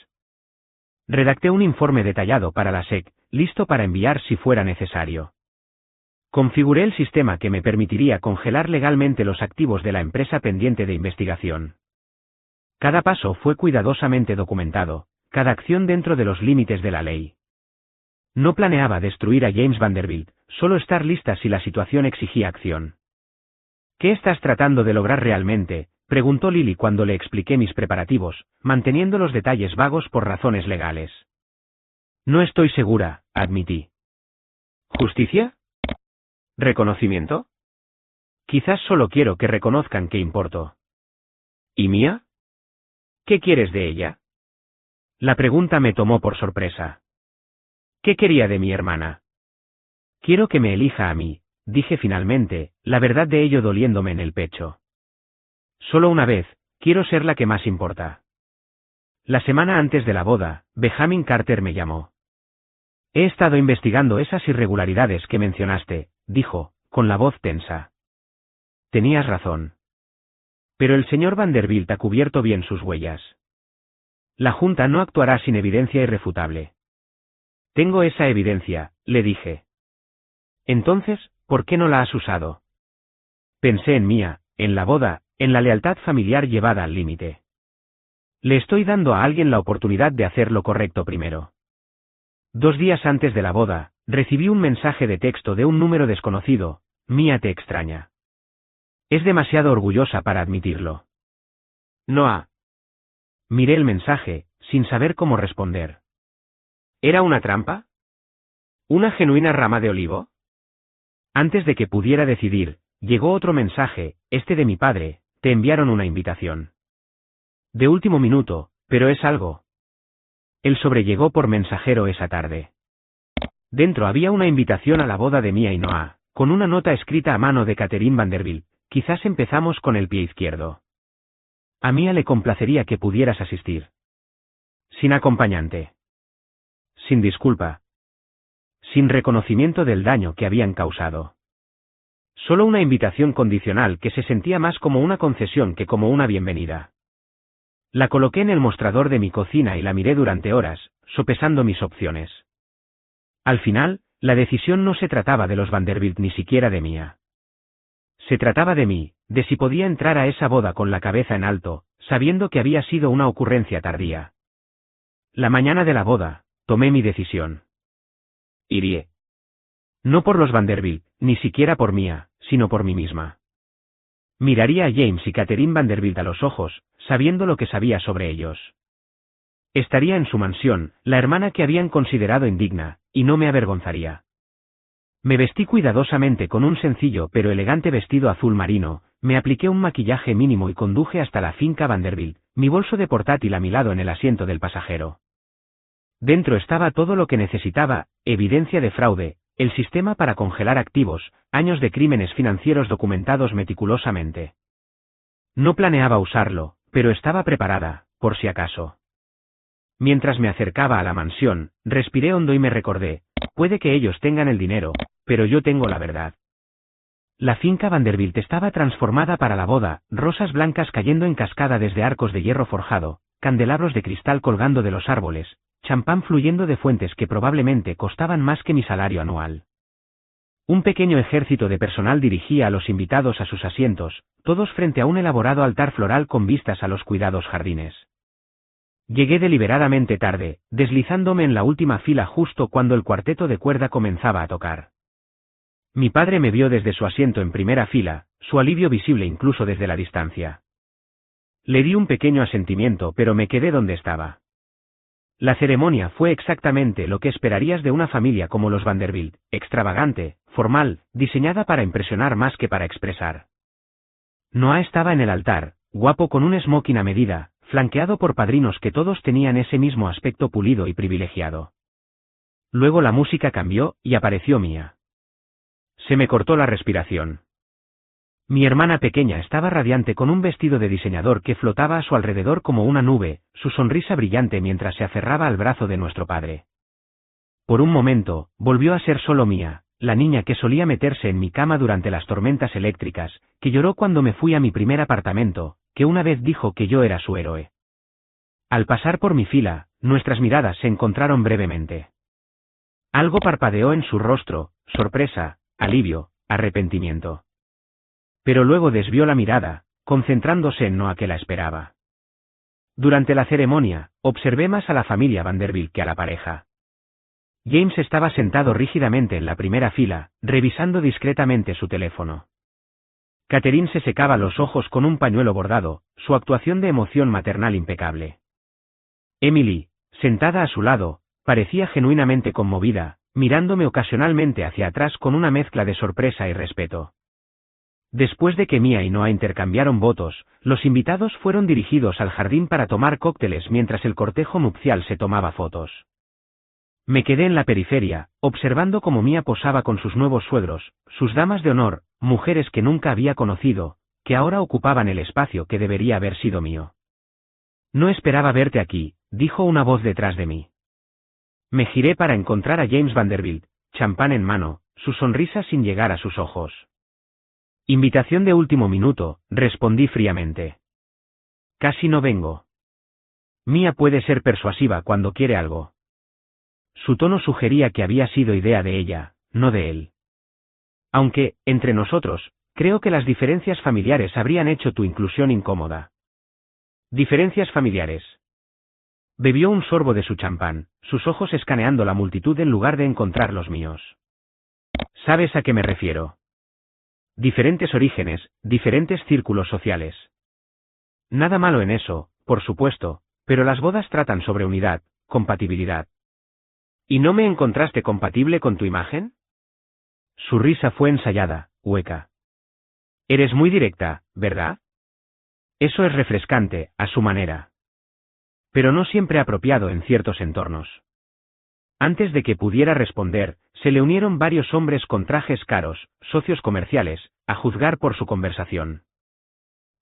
Redacté un informe detallado para la SEC, listo para enviar si fuera necesario. Configuré el sistema que me permitiría congelar legalmente los activos de la empresa pendiente de investigación. Cada paso fue cuidadosamente documentado, cada acción dentro de los límites de la ley. No planeaba destruir a James Vanderbilt, solo estar lista si la situación exigía acción. ¿Qué estás tratando de lograr realmente?, preguntó Lily cuando le expliqué mis preparativos, manteniendo los detalles vagos por razones legales. No estoy segura, admití. ¿Justicia? ¿Reconocimiento? Quizás solo quiero que reconozcan que importo. ¿Y Mia? ¿Qué quieres de ella? La pregunta me tomó por sorpresa. ¿Qué quería de mi hermana? Quiero que me elija a mí, dije finalmente, la verdad de ello doliéndome en el pecho. Solo una vez, quiero ser la que más importa. La semana antes de la boda, Benjamin Carter me llamó. He estado investigando esas irregularidades que mencionaste, dijo, con la voz tensa. Tenías razón. Pero el señor Vanderbilt ha cubierto bien sus huellas. La Junta no actuará sin evidencia irrefutable. Tengo esa evidencia, le dije. Entonces, ¿por qué no la has usado? Pensé en Mia, en la boda, en la lealtad familiar llevada al límite. Le estoy dando a alguien la oportunidad de hacer lo correcto primero. 2 días antes de la boda, recibí un mensaje de texto de un número desconocido. Mia te extraña. Es demasiado orgullosa para admitirlo. Noah. Miré el mensaje, sin saber cómo responder. ¿Era una trampa? ¿Una genuina rama de olivo? Antes de que pudiera decidir, llegó otro mensaje, este de mi padre, te enviaron una invitación. De último minuto, pero es algo. El sobre llegó por mensajero esa tarde. Dentro había una invitación a la boda de Mia y Noah, con una nota escrita a mano de Catherine Vanderbilt. Quizás empezamos con el pie izquierdo. A Mia le complacería que pudieras asistir. Sin acompañante. Sin disculpa. Sin reconocimiento del daño que habían causado. Solo una invitación condicional que se sentía más como una concesión que como una bienvenida. La coloqué en el mostrador de mi cocina y la miré durante horas, sopesando mis opciones. Al final, la decisión no se trataba de los Vanderbilt ni siquiera de Mia. Se trataba de mí, de si podía entrar a esa boda con la cabeza en alto, sabiendo que había sido una ocurrencia tardía. La mañana de la boda, tomé mi decisión. Iría. No por los Vanderbilt, ni siquiera por Mia, sino por mí misma. Miraría a James y Catherine Vanderbilt a los ojos, sabiendo lo que sabía sobre ellos. Estaría en su mansión, la hermana que habían considerado indigna, y no me avergonzaría. Me vestí cuidadosamente con un sencillo pero elegante vestido azul marino, me apliqué un maquillaje mínimo y conduje hasta la finca Vanderbilt, mi bolso de portátil a mi lado en el asiento del pasajero. Dentro estaba todo lo que necesitaba, evidencia de fraude, el sistema para congelar activos, años de crímenes financieros documentados meticulosamente. No planeaba usarlo, pero estaba preparada, por si acaso. Mientras me acercaba a la mansión, respiré hondo y me recordé, puede que ellos tengan el dinero, pero yo tengo la verdad. La finca Vanderbilt estaba transformada para la boda, rosas blancas cayendo en cascada desde arcos de hierro forjado, candelabros de cristal colgando de los árboles, champán fluyendo de fuentes que probablemente costaban más que mi salario anual. Un pequeño ejército de personal dirigía a los invitados a sus asientos, todos frente a un elaborado altar floral con vistas a los cuidados jardines. Llegué deliberadamente tarde, deslizándome en la última fila justo cuando el cuarteto de cuerda comenzaba a tocar. Mi padre me vio desde su asiento en primera fila, su alivio visible incluso desde la distancia. Le di un pequeño asentimiento, pero me quedé donde estaba. La ceremonia fue exactamente lo que esperarías de una familia como los Vanderbilt, extravagante, formal, diseñada para impresionar más que para expresar. Noah estaba en el altar, guapo con un smoking a medida, flanqueado por padrinos que todos tenían ese mismo aspecto pulido y privilegiado. Luego la música cambió, y apareció Mia. Se me cortó la respiración. Mi hermana pequeña estaba radiante con un vestido de diseñador que flotaba a su alrededor como una nube, su sonrisa brillante mientras se aferraba al brazo de nuestro padre. Por un momento, volvió a ser solo Mia, la niña que solía meterse en mi cama durante las tormentas eléctricas, que lloró cuando me fui a mi primer apartamento, que una vez dijo que yo era su héroe. Al pasar por mi fila, nuestras miradas se encontraron brevemente. Algo parpadeó en su rostro, sorpresa, alivio, arrepentimiento. Pero luego desvió la mirada, concentrándose en Noah que la esperaba. Durante la ceremonia, observé más a la familia Vanderbilt que a la pareja. James estaba sentado rígidamente en la primera fila, revisando discretamente su teléfono. Catherine se secaba los ojos con un pañuelo bordado, su actuación de emoción maternal impecable. Emily, sentada a su lado, parecía genuinamente conmovida, mirándome ocasionalmente hacia atrás con una mezcla de sorpresa y respeto. Después de que Mia y Noah intercambiaron votos, los invitados fueron dirigidos al jardín para tomar cócteles mientras el cortejo nupcial se tomaba fotos. Me quedé en la periferia, observando cómo Mia posaba con sus nuevos suegros, sus damas de honor, mujeres que nunca había conocido, que ahora ocupaban el espacio que debería haber sido mío. No esperaba verte aquí, dijo una voz detrás de mí. Me giré para encontrar a James Vanderbilt, champán en mano, su sonrisa sin llegar a sus ojos. Invitación de último minuto, respondí fríamente. Casi no vengo. Mia puede ser persuasiva cuando quiere algo. Su tono sugería que había sido idea de ella, no de él. Aunque, entre nosotros, creo que las diferencias familiares habrían hecho tu inclusión incómoda. Diferencias familiares. Bebió un sorbo de su champán, sus ojos escaneando la multitud en lugar de encontrar los míos. ¿Sabes a qué me refiero? Diferentes orígenes, diferentes círculos sociales. Nada malo en eso, por supuesto, pero las bodas tratan sobre unidad, compatibilidad. ¿Y no me encontraste compatible con tu imagen? Su risa fue ensayada, hueca. Eres muy directa, ¿verdad? Eso es refrescante, a su manera. Pero no siempre apropiado en ciertos entornos. Antes de que pudiera responder, se le unieron varios hombres con trajes caros, socios comerciales, a juzgar por su conversación.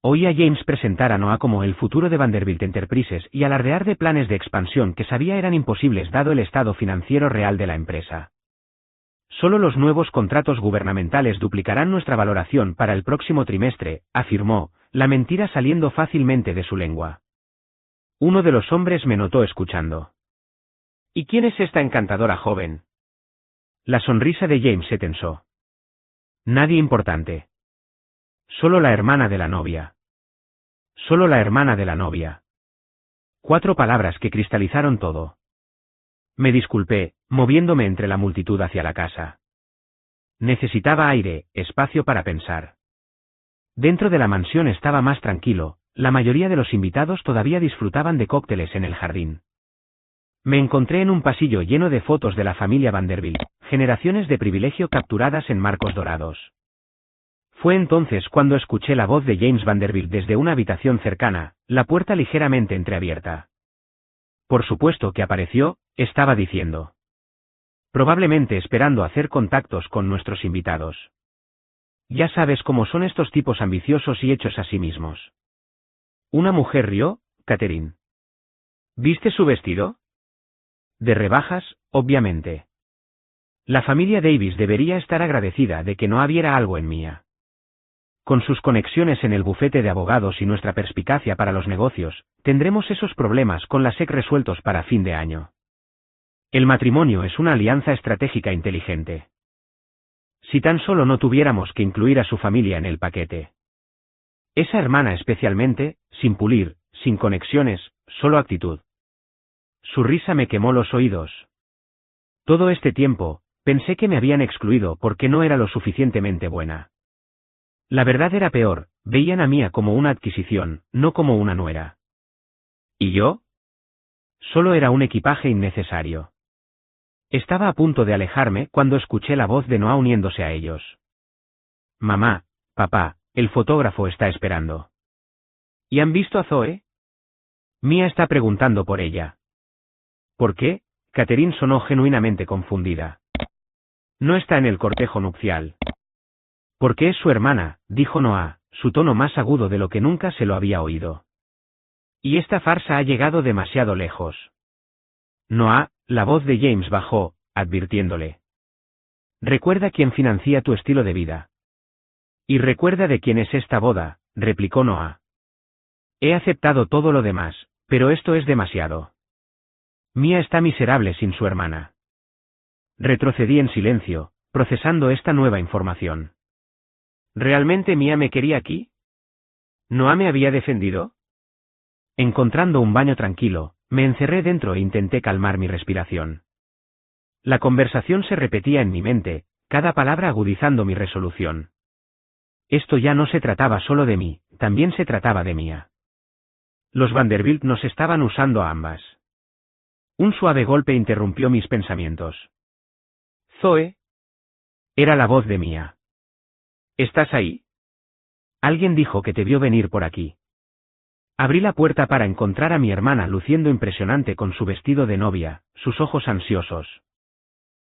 Oí a James presentar a Noah como el futuro de Vanderbilt Enterprises y alardear de planes de expansión que sabía eran imposibles dado el estado financiero real de la empresa. Solo los nuevos contratos gubernamentales duplicarán nuestra valoración para el próximo trimestre, afirmó, la mentira saliendo fácilmente de su lengua. Uno de los hombres me notó escuchando. ¿Y quién es esta encantadora joven? La sonrisa de James se tensó. Nadie importante. Solo la hermana de la novia. Solo la hermana de la novia. 4 palabras que cristalizaron todo. Me disculpé, moviéndome entre la multitud hacia la casa. Necesitaba aire, espacio para pensar. Dentro de la mansión estaba más tranquilo, la mayoría de los invitados todavía disfrutaban de cócteles en el jardín. Me encontré en un pasillo lleno de fotos de la familia Vanderbilt, generaciones de privilegio capturadas en marcos dorados. Fue entonces cuando escuché la voz de James Vanderbilt desde una habitación cercana, la puerta ligeramente entreabierta. Por supuesto que apareció, estaba diciendo. Probablemente esperando hacer contactos con nuestros invitados. Ya sabes cómo son estos tipos ambiciosos y hechos a sí mismos. Una mujer rió, Catherine. ¿Viste su vestido? De rebajas, obviamente. La familia Davis debería estar agradecida de que no hubiera algo en Mia. Con sus conexiones en el bufete de abogados y nuestra perspicacia para los negocios, tendremos esos problemas con la SEC resueltos para fin de año. El matrimonio es una alianza estratégica inteligente. Si tan solo no tuviéramos que incluir a su familia en el paquete. Esa hermana especialmente, sin pulir, sin conexiones, solo actitud. Su risa me quemó los oídos. Todo este tiempo, pensé que me habían excluido porque no era lo suficientemente buena. La verdad era peor, veían a Mia como una adquisición, no como una nuera. ¿Y yo? Solo era un equipaje innecesario. Estaba a punto de alejarme cuando escuché la voz de Noah uniéndose a ellos. Mamá, papá, el fotógrafo está esperando. ¿Y han visto a Zoe? Mia está preguntando por ella. ¿Por qué? Catherine sonó genuinamente confundida. No está en el cortejo nupcial. Porque es su hermana, dijo Noah, su tono más agudo de lo que nunca se lo había oído. Y esta farsa ha llegado demasiado lejos. Noah, la voz de James bajó, advirtiéndole. Recuerda quién financia tu estilo de vida. Y recuerda de quién es esta boda, replicó Noah. He aceptado todo lo demás, pero esto es demasiado. Mia está miserable sin su hermana. Retrocedí en silencio, procesando esta nueva información. ¿Realmente Mia me quería aquí? ¿Noah me había defendido? Encontrando un baño tranquilo, me encerré dentro e intenté calmar mi respiración. La conversación se repetía en mi mente, cada palabra agudizando mi resolución. Esto ya no se trataba solo de mí, también se trataba de Mia. Los Vanderbilt nos estaban usando a ambas. Un suave golpe interrumpió mis pensamientos. Zoe. Era la voz de Mia. ¿Estás ahí? Alguien dijo que te vio venir por aquí. Abrí la puerta para encontrar a mi hermana luciendo impresionante con su vestido de novia, sus ojos ansiosos.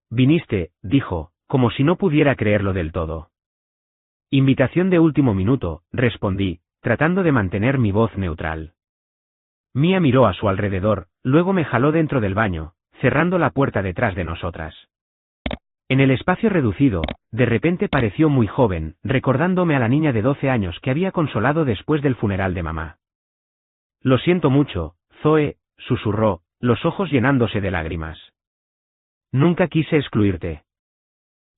Viniste, dijo, como si no pudiera creerlo del todo. Invitación de último minuto, respondí, tratando de mantener mi voz neutral. Mia miró a su alrededor, luego me jaló dentro del baño, cerrando la puerta detrás de nosotras. En el espacio reducido, de repente pareció muy joven, recordándome a la niña de 12 años que había consolado después del funeral de mamá. Lo siento mucho, Zoe, susurró, los ojos llenándose de lágrimas. Nunca quise excluirte.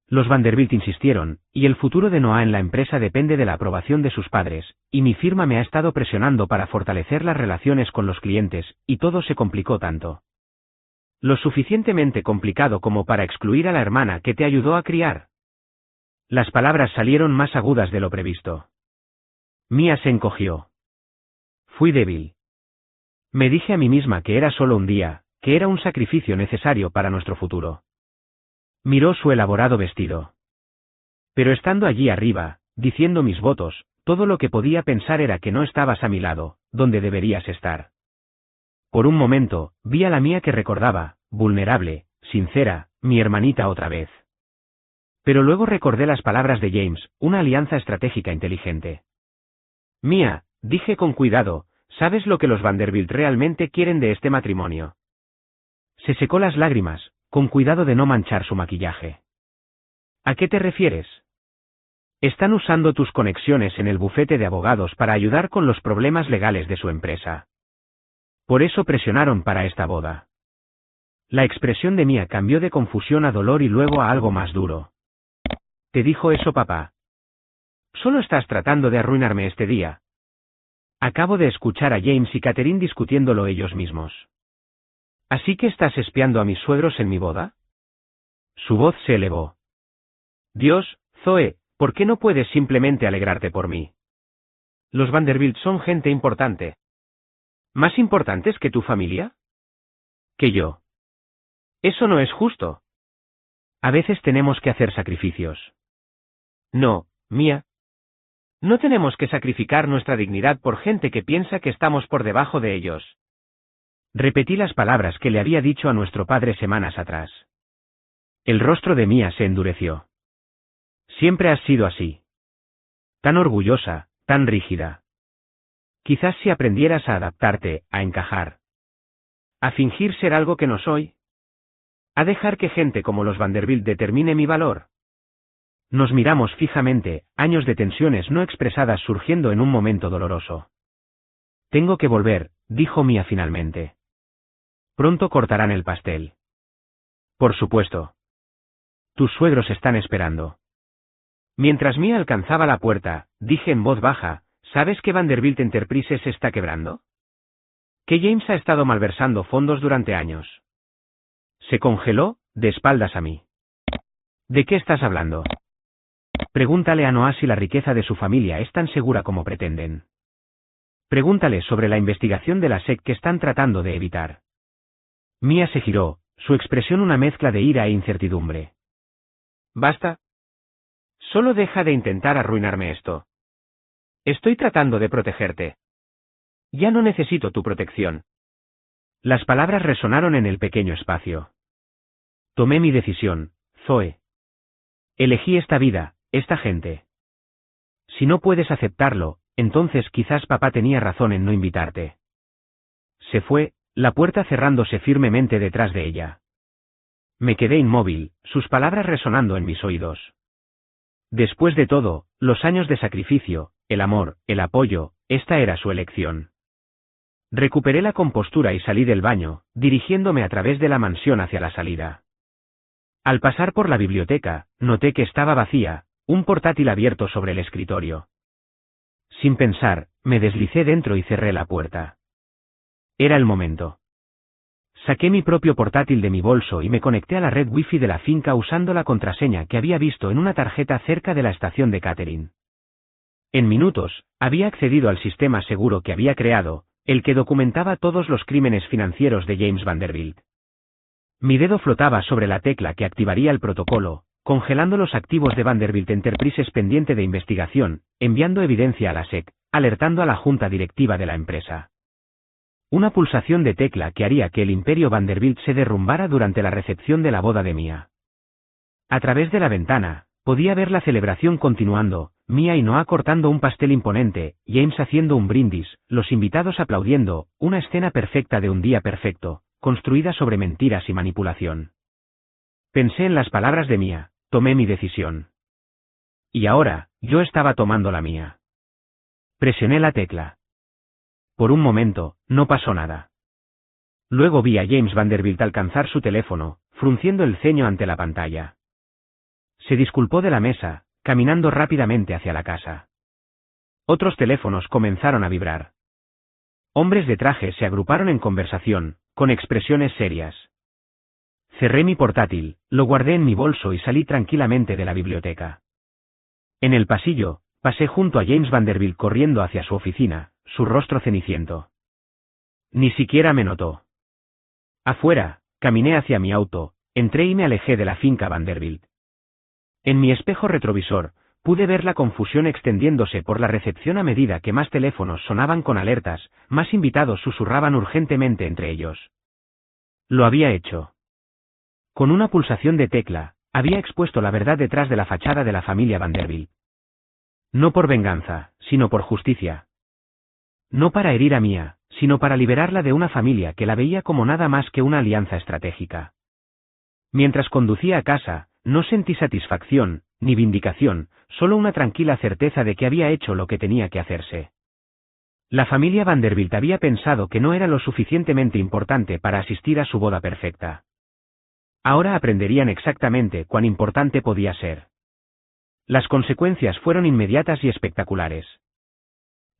Los Vanderbilt insistieron, y el futuro de Noah en la empresa depende de la aprobación de sus padres, y mi firma me ha estado presionando para fortalecer las relaciones con los clientes, y todo se complicó tanto. Lo suficientemente complicado como para excluir a la hermana que te ayudó a criar. Las palabras salieron más agudas de lo previsto. Mia se encogió. Fui débil. Me dije a mí misma que era solo un día, que era un sacrificio necesario para nuestro futuro. Miró su elaborado vestido. Pero estando allí arriba, diciendo mis votos, todo lo que podía pensar era que no estabas a mi lado, donde deberías estar. Por un momento, vi a la Mia que recordaba, vulnerable, sincera, mi hermanita otra vez. Pero luego recordé las palabras de James, una alianza estratégica inteligente. Mia, dije con cuidado, ¿sabes lo que los Vanderbilt realmente quieren de este matrimonio? Se secó las lágrimas, con cuidado de no manchar su maquillaje. ¿A qué te refieres? Están usando tus conexiones en el bufete de abogados para ayudar con los problemas legales de su empresa. Por eso presionaron para esta boda. La expresión de Mia cambió de confusión a dolor y luego a algo más duro. ¿Te dijo eso papá? Solo estás tratando de arruinarme este día. Acabo de escuchar a James y Catherine discutiéndolo ellos mismos. ¿Así que estás espiando a mis suegros en mi boda? Su voz se elevó. Dios, Zoe, ¿por qué no puedes simplemente alegrarte por mí? Los Vanderbilt son gente importante. ¿Más importantes que tu familia? Que yo. Eso no es justo. A veces tenemos que hacer sacrificios. No, Mia. No tenemos que sacrificar nuestra dignidad por gente que piensa que estamos por debajo de ellos. Repetí las palabras que le había dicho a nuestro padre semanas atrás. El rostro de Mia se endureció. Siempre has sido así. Tan orgullosa, tan rígida. Quizás si aprendieras a adaptarte, a encajar. A fingir ser algo que no soy. A dejar que gente como los Vanderbilt determine mi valor. Nos miramos fijamente, años de tensiones no expresadas surgiendo en un momento doloroso. Tengo que volver, dijo Mia finalmente. Pronto cortarán el pastel. Por supuesto. Tus suegros están esperando. Mientras Mia alcanzaba la puerta, dije en voz baja, ¿sabes que Vanderbilt Enterprises está quebrando? Que James ha estado malversando fondos durante años. Se congeló, de espaldas a mí. ¿De qué estás hablando? Pregúntale a Noah si la riqueza de su familia es tan segura como pretenden. Pregúntale sobre la investigación de la SEC que están tratando de evitar. Mia se giró, su expresión una mezcla de ira e incertidumbre. Basta. Solo deja de intentar arruinarme esto. Estoy tratando de protegerte. Ya no necesito tu protección. Las palabras resonaron en el pequeño espacio. Tomé mi decisión, Zoe. Elegí esta vida, esta gente. Si no puedes aceptarlo, entonces quizás papá tenía razón en no invitarte. Se fue, la puerta cerrándose firmemente detrás de ella. Me quedé inmóvil, sus palabras resonando en mis oídos. Después de todo, los años de sacrificio, el amor, el apoyo, esta era su elección. Recuperé la compostura y salí del baño, dirigiéndome a través de la mansión hacia la salida. Al pasar por la biblioteca, noté que estaba vacía, un portátil abierto sobre el escritorio. Sin pensar, me deslicé dentro y cerré la puerta. Era el momento. Saqué mi propio portátil de mi bolso y me conecté a la red wifi de la finca usando la contraseña que había visto en una tarjeta cerca de la estación de catering. En minutos, había accedido al sistema seguro que había creado, el que documentaba todos los crímenes financieros de James Vanderbilt. Mi dedo flotaba sobre la tecla que activaría el protocolo, congelando los activos de Vanderbilt Enterprises pendiente de investigación, enviando evidencia a la SEC, alertando a la junta directiva de la empresa. Una pulsación de tecla que haría que el imperio Vanderbilt se derrumbara durante la recepción de la boda de Mia. A través de la ventana, podía ver la celebración continuando, Mia y Noah cortando un pastel imponente, James haciendo un brindis, los invitados aplaudiendo, una escena perfecta de un día perfecto, construida sobre mentiras y manipulación. Pensé en las palabras de Mia, tomé mi decisión. Y ahora, yo estaba tomando la mía. Presioné la tecla. Por un momento, no pasó nada. Luego vi a James Vanderbilt alcanzar su teléfono, frunciendo el ceño ante la pantalla. Se disculpó de la mesa, caminando rápidamente hacia la casa. Otros teléfonos comenzaron a vibrar. Hombres de traje se agruparon en conversación, con expresiones serias. Cerré mi portátil, lo guardé en mi bolso y salí tranquilamente de la biblioteca. En el pasillo, pasé junto a James Vanderbilt corriendo hacia su oficina, su rostro ceniciento. Ni siquiera me notó. Afuera, caminé hacia mi auto, entré y me alejé de la finca Vanderbilt. En mi espejo retrovisor, pude ver la confusión extendiéndose por la recepción a medida que más teléfonos sonaban con alertas, más invitados susurraban urgentemente entre ellos. Lo había hecho. Con una pulsación de tecla, había expuesto la verdad detrás de la fachada de la familia Vanderbilt. No por venganza, sino por justicia. No para herir a Mia, sino para liberarla de una familia que la veía como nada más que una alianza estratégica. Mientras conducía a casa, no sentí satisfacción, ni vindicación, solo una tranquila certeza de que había hecho lo que tenía que hacerse. La familia Vanderbilt había pensado que no era lo suficientemente importante para asistir a su boda perfecta. Ahora aprenderían exactamente cuán importante podía ser. Las consecuencias fueron inmediatas y espectaculares.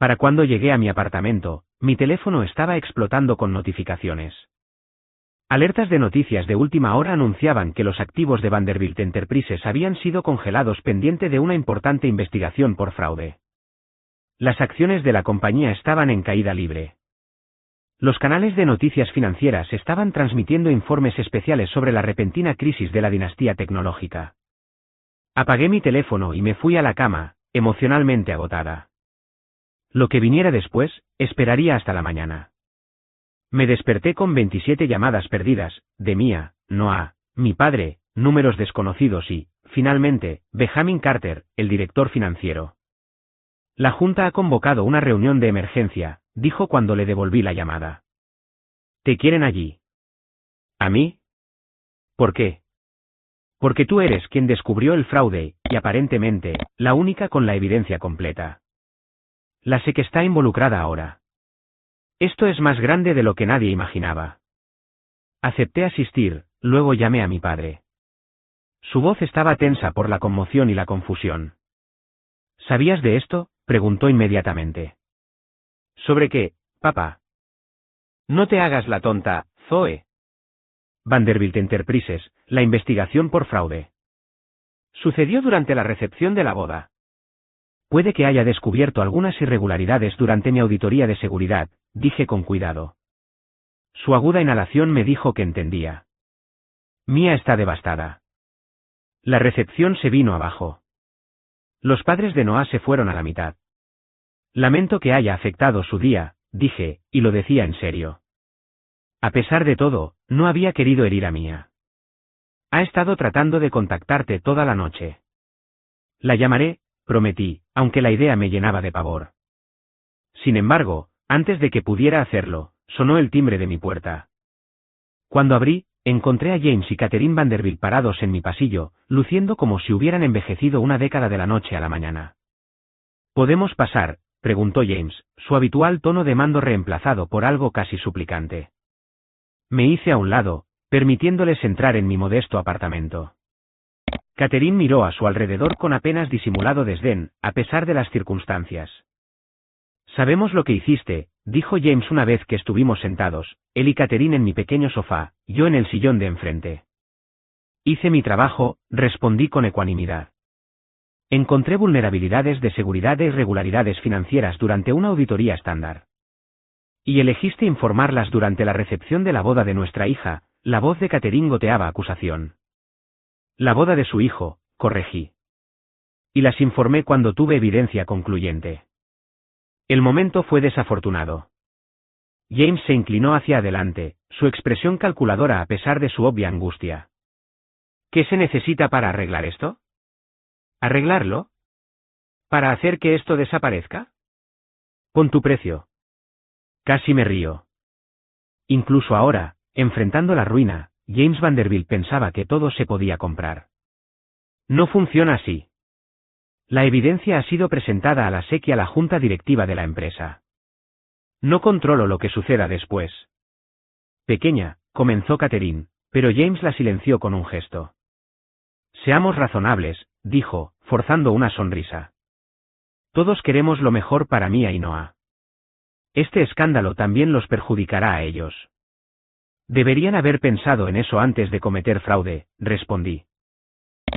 Para cuando llegué a mi apartamento, mi teléfono estaba explotando con notificaciones. Alertas de noticias de última hora anunciaban que los activos de Vanderbilt Enterprises habían sido congelados pendiente de una importante investigación por fraude. Las acciones de la compañía estaban en caída libre. Los canales de noticias financieras estaban transmitiendo informes especiales sobre la repentina crisis de la dinastía tecnológica. Apagué mi teléfono y me fui a la cama, emocionalmente agotada. Lo que viniera después, esperaría hasta la mañana. Me desperté con 27 llamadas perdidas, de Mia, Noah, mi padre, números desconocidos y, finalmente, Benjamin Carter, el director financiero. La Junta ha convocado una reunión de emergencia, dijo cuando le devolví la llamada. ¿Te quieren allí? ¿A mí? ¿Por qué? Porque tú eres quien descubrió el fraude, y aparentemente, la única con la evidencia completa. La SEC está involucrada ahora. Esto es más grande de lo que nadie imaginaba. Acepté asistir, luego llamé a mi padre. Su voz estaba tensa por la conmoción y la confusión. ¿Sabías de esto?, preguntó inmediatamente. ¿Sobre qué, papá? No te hagas la tonta, Zoe. Vanderbilt Enterprises, la investigación por fraude. Sucedió durante la recepción de la boda. Puede que haya descubierto algunas irregularidades durante mi auditoría de seguridad, dije con cuidado. Su aguda inhalación me dijo que entendía. Mia está devastada. La recepción se vino abajo. Los padres de Noah se fueron a la mitad. Lamento que haya afectado su día, dije, y lo decía en serio. A pesar de todo, no había querido herir a Mia. Ha estado tratando de contactarte toda la noche. La llamaré, prometí, aunque la idea me llenaba de pavor. Sin embargo, antes de que pudiera hacerlo, sonó el timbre de mi puerta. Cuando abrí, encontré a James y Catherine Vanderbilt parados en mi pasillo, luciendo como si hubieran envejecido una década de la noche a la mañana. ¿Podemos pasar?, preguntó James, su habitual tono de mando reemplazado por algo casi suplicante. Me hice a un lado, permitiéndoles entrar en mi modesto apartamento. Catherine miró a su alrededor con apenas disimulado desdén, a pesar de las circunstancias. Sabemos lo que hiciste, dijo James una vez que estuvimos sentados, él y Catherine en mi pequeño sofá, yo en el sillón de enfrente. Hice mi trabajo, respondí con ecuanimidad. Encontré vulnerabilidades de seguridad e irregularidades financieras durante una auditoría estándar. Y elegiste informarlas durante la recepción de la boda de nuestra hija, la voz de Catherine goteaba acusación. La boda de su hijo, corregí. Y las informé cuando tuve evidencia concluyente. El momento fue desafortunado. James se inclinó hacia adelante, su expresión calculadora a pesar de su obvia angustia. ¿Qué se necesita para arreglar esto? ¿Arreglarlo? ¿Para hacer que esto desaparezca? Pon tu precio. Casi me río. Incluso ahora, enfrentando la ruina, James Vanderbilt pensaba que todo se podía comprar. No funciona así. La evidencia ha sido presentada a la SEC y a la junta directiva de la empresa. No controlo lo que suceda después. Pequeña, comenzó Catherine, pero James la silenció con un gesto. Seamos razonables, dijo, forzando una sonrisa. Todos queremos lo mejor para Mia y Noah. Este escándalo también los perjudicará a ellos. Deberían haber pensado en eso antes de cometer fraude, respondí.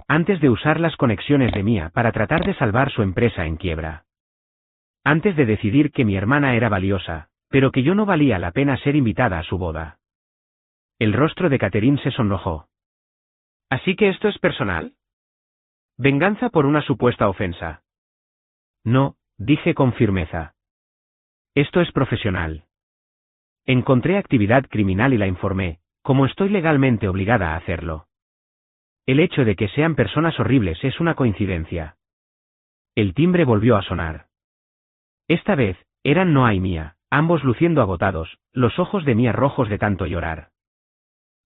Antes de usar las conexiones de Mia para tratar de salvar su empresa en quiebra. Antes de decidir que mi hermana era valiosa, pero que yo no valía la pena ser invitada a su boda. El rostro de Catherine se sonrojó. ¿Así que esto es personal? ¿Venganza por una supuesta ofensa? No, dije con firmeza. Esto es profesional. Encontré actividad criminal y la informé, como estoy legalmente obligada a hacerlo. El hecho de que sean personas horribles es una coincidencia. El timbre volvió a sonar. Esta vez, eran Noah y Mia, ambos luciendo agotados, los ojos de Mia rojos de tanto llorar.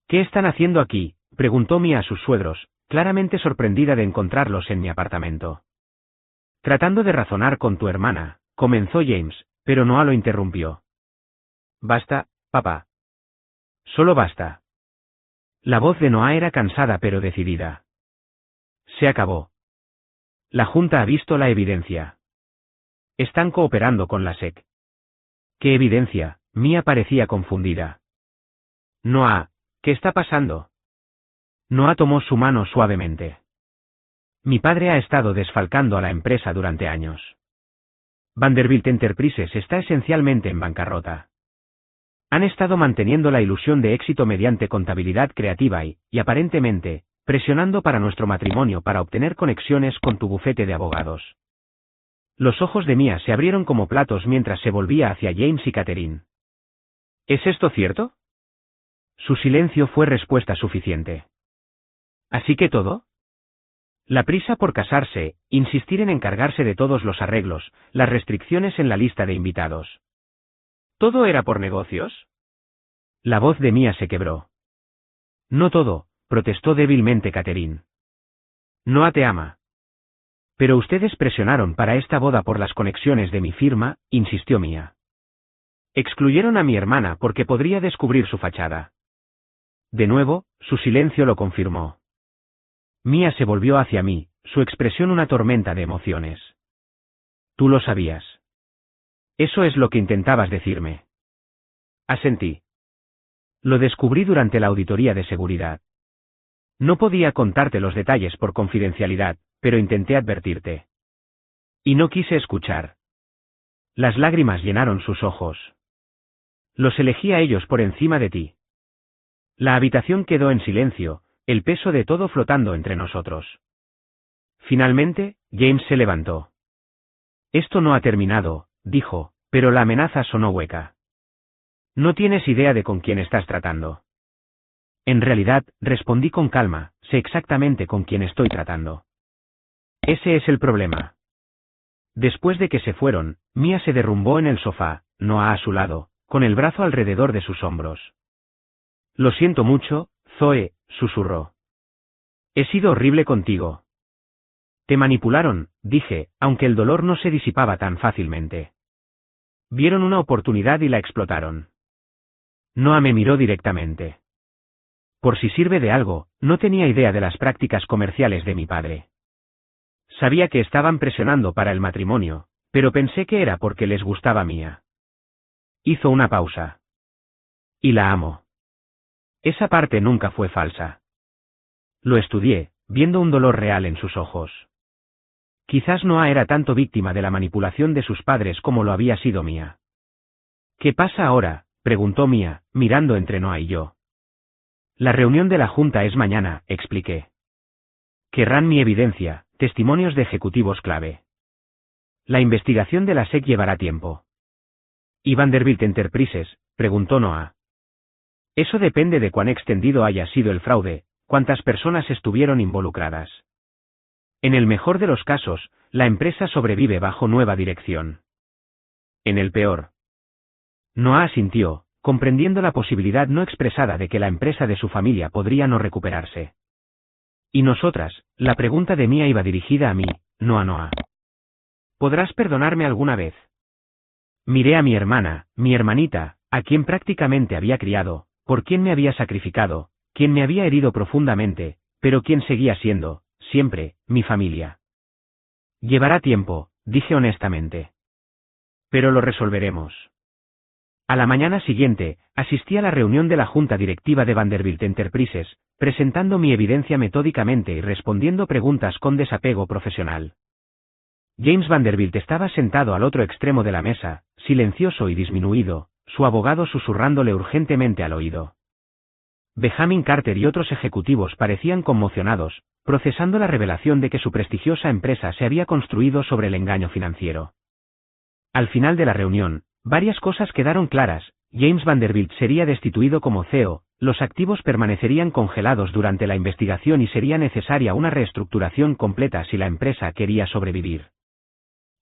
¿Qué están haciendo aquí?, preguntó Mia a sus suegros, claramente sorprendida de encontrarlos en mi apartamento. Tratando de razonar con tu hermana, comenzó James, pero Noah lo interrumpió. Basta, papá. Solo basta. La voz de Noah era cansada pero decidida. Se acabó. La Junta ha visto la evidencia. Están cooperando con la SEC. ¿Qué evidencia? Mia parecía confundida. Noah, ¿qué está pasando? Noah tomó su mano suavemente. Mi padre ha estado desfalcando a la empresa durante años. Vanderbilt Enterprises está esencialmente en bancarrota. Han estado manteniendo la ilusión de éxito mediante contabilidad creativa y, aparentemente, presionando para nuestro matrimonio para obtener conexiones con tu bufete de abogados. Los ojos de Mia se abrieron como platos mientras se volvía hacia James y Catherine. ¿Es esto cierto? Su silencio fue respuesta suficiente. ¿Así que todo? La prisa por casarse, insistir en encargarse de todos los arreglos, las restricciones en la lista de invitados. ¿Todo era por negocios? La voz de Mia se quebró. No todo, protestó débilmente Catherine. Noah te ama. Pero ustedes presionaron para esta boda por las conexiones de mi firma, insistió Mia. Excluyeron a mi hermana porque podría descubrir su fachada. De nuevo, su silencio lo confirmó. Mia se volvió hacia mí, su expresión una tormenta de emociones. Tú lo sabías. Eso es lo que intentabas decirme. Asentí. Lo descubrí durante la auditoría de seguridad. No podía contarte los detalles por confidencialidad, pero intenté advertirte. Y no quise escuchar. Las lágrimas llenaron sus ojos. Los elegí a ellos por encima de ti. La habitación quedó en silencio, el peso de todo flotando entre nosotros. Finalmente, James se levantó. Esto no ha terminado, dijo, pero la amenaza sonó hueca. No tienes idea de con quién estás tratando. En realidad, respondí con calma, sé exactamente con quién estoy tratando. Ese es el problema. Después de que se fueron, Mia se derrumbó en el sofá, Noah a su lado, con el brazo alrededor de sus hombros. Lo siento mucho, Zoe, susurró. He sido horrible contigo. Te manipularon, dije, aunque el dolor no se disipaba tan fácilmente. Vieron una oportunidad y la explotaron. Noah me miró directamente. Por si sirve de algo, no tenía idea de las prácticas comerciales de mi padre. Sabía que estaban presionando para el matrimonio, pero pensé que era porque les gustaba Mia. Hizo una pausa. Y la amo. Esa parte nunca fue falsa. Lo estudié, viendo un dolor real en sus ojos. Quizás Noah era tanto víctima de la manipulación de sus padres como lo había sido Mia. ¿Qué pasa ahora?, preguntó Mia, mirando entre Noah y yo. La reunión de la junta es mañana, expliqué. Querrán mi evidencia, testimonios de ejecutivos clave. La investigación de la SEC llevará tiempo. ¿Y Vanderbilt Enterprises?, preguntó Noah. Eso depende de cuán extendido haya sido el fraude, cuántas personas estuvieron involucradas. En el mejor de los casos, la empresa sobrevive bajo nueva dirección. En el peor. Noah asintió, comprendiendo la posibilidad no expresada de que la empresa de su familia podría no recuperarse. Y nosotras, la pregunta de Mia iba dirigida a mí, no a Noah. ¿Podrás perdonarme alguna vez? Miré a mi hermana, mi hermanita, a quien prácticamente había criado, por quien me había sacrificado, quien me había herido profundamente, pero quien seguía siendo, siempre, mi familia. Llevará tiempo, dije honestamente. Pero lo resolveremos. A la mañana siguiente, asistí a la reunión de la junta directiva de Vanderbilt Enterprises, presentando mi evidencia metódicamente y respondiendo preguntas con desapego profesional. James Vanderbilt estaba sentado al otro extremo de la mesa, silencioso y disminuido, su abogado susurrándole urgentemente al oído. Benjamin Carter y otros ejecutivos parecían conmocionados, procesando la revelación de que su prestigiosa empresa se había construido sobre el engaño financiero. Al final de la reunión, varias cosas quedaron claras: James Vanderbilt sería destituido como CEO, los activos permanecerían congelados durante la investigación y sería necesaria una reestructuración completa si la empresa quería sobrevivir.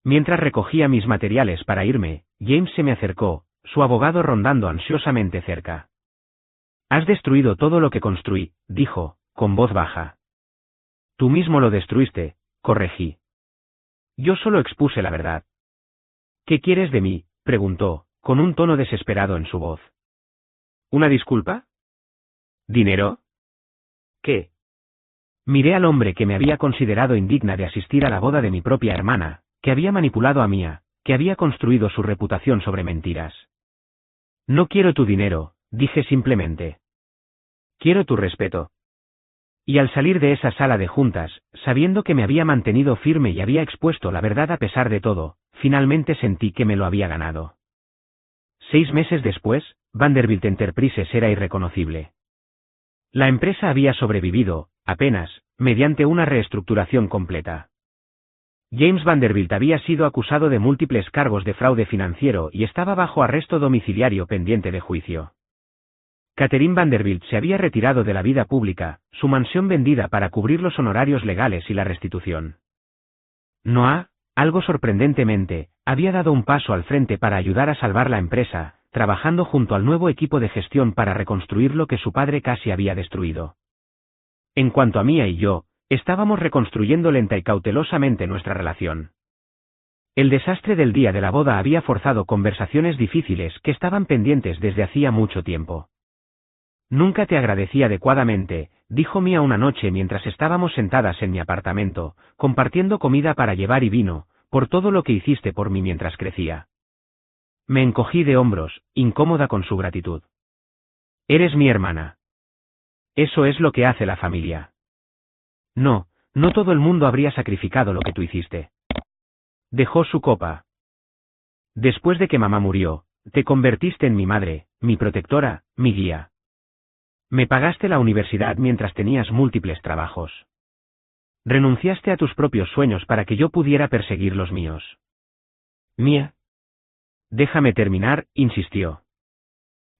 Mientras recogía mis materiales para irme, James se me acercó, su abogado rondando ansiosamente cerca. Has destruido todo lo que construí, dijo, con voz baja. Tú mismo lo destruiste, corregí. Yo solo expuse la verdad. ¿Qué quieres de mí?, preguntó, con un tono desesperado en su voz. ¿Una disculpa? ¿Dinero? ¿Qué? Miré al hombre que me había considerado indigna de asistir a la boda de mi propia hermana, que había manipulado a Mia, que había construido su reputación sobre mentiras. No quiero tu dinero, dije simplemente. Quiero tu respeto. Y al salir de esa sala de juntas, sabiendo que me había mantenido firme y había expuesto la verdad a pesar de todo, finalmente sentí que me lo había ganado. 6 meses después, Vanderbilt Enterprises era irreconocible. La empresa había sobrevivido, apenas, mediante una reestructuración completa. James Vanderbilt había sido acusado de múltiples cargos de fraude financiero y estaba bajo arresto domiciliario pendiente de juicio. Catherine Vanderbilt se había retirado de la vida pública, su mansión vendida para cubrir los honorarios legales y la restitución. Noah, algo sorprendentemente, había dado un paso al frente para ayudar a salvar la empresa, trabajando junto al nuevo equipo de gestión para reconstruir lo que su padre casi había destruido. En cuanto a Mia y yo, estábamos reconstruyendo lenta y cautelosamente nuestra relación. El desastre del día de la boda había forzado conversaciones difíciles que estaban pendientes desde hacía mucho tiempo. Nunca te agradecí adecuadamente, dijo Mia una noche mientras estábamos sentadas en mi apartamento, compartiendo comida para llevar y vino, por todo lo que hiciste por mí mientras crecía. Me encogí de hombros, incómoda con su gratitud. Eres mi hermana. Eso es lo que hace la familia. No, no todo el mundo habría sacrificado lo que tú hiciste. Dejó su copa. Después de que mamá murió, te convertiste en mi madre, mi protectora, mi guía. Me pagaste la universidad mientras tenías múltiples trabajos. Renunciaste a tus propios sueños para que yo pudiera perseguir los míos. Mia. Déjame terminar, insistió.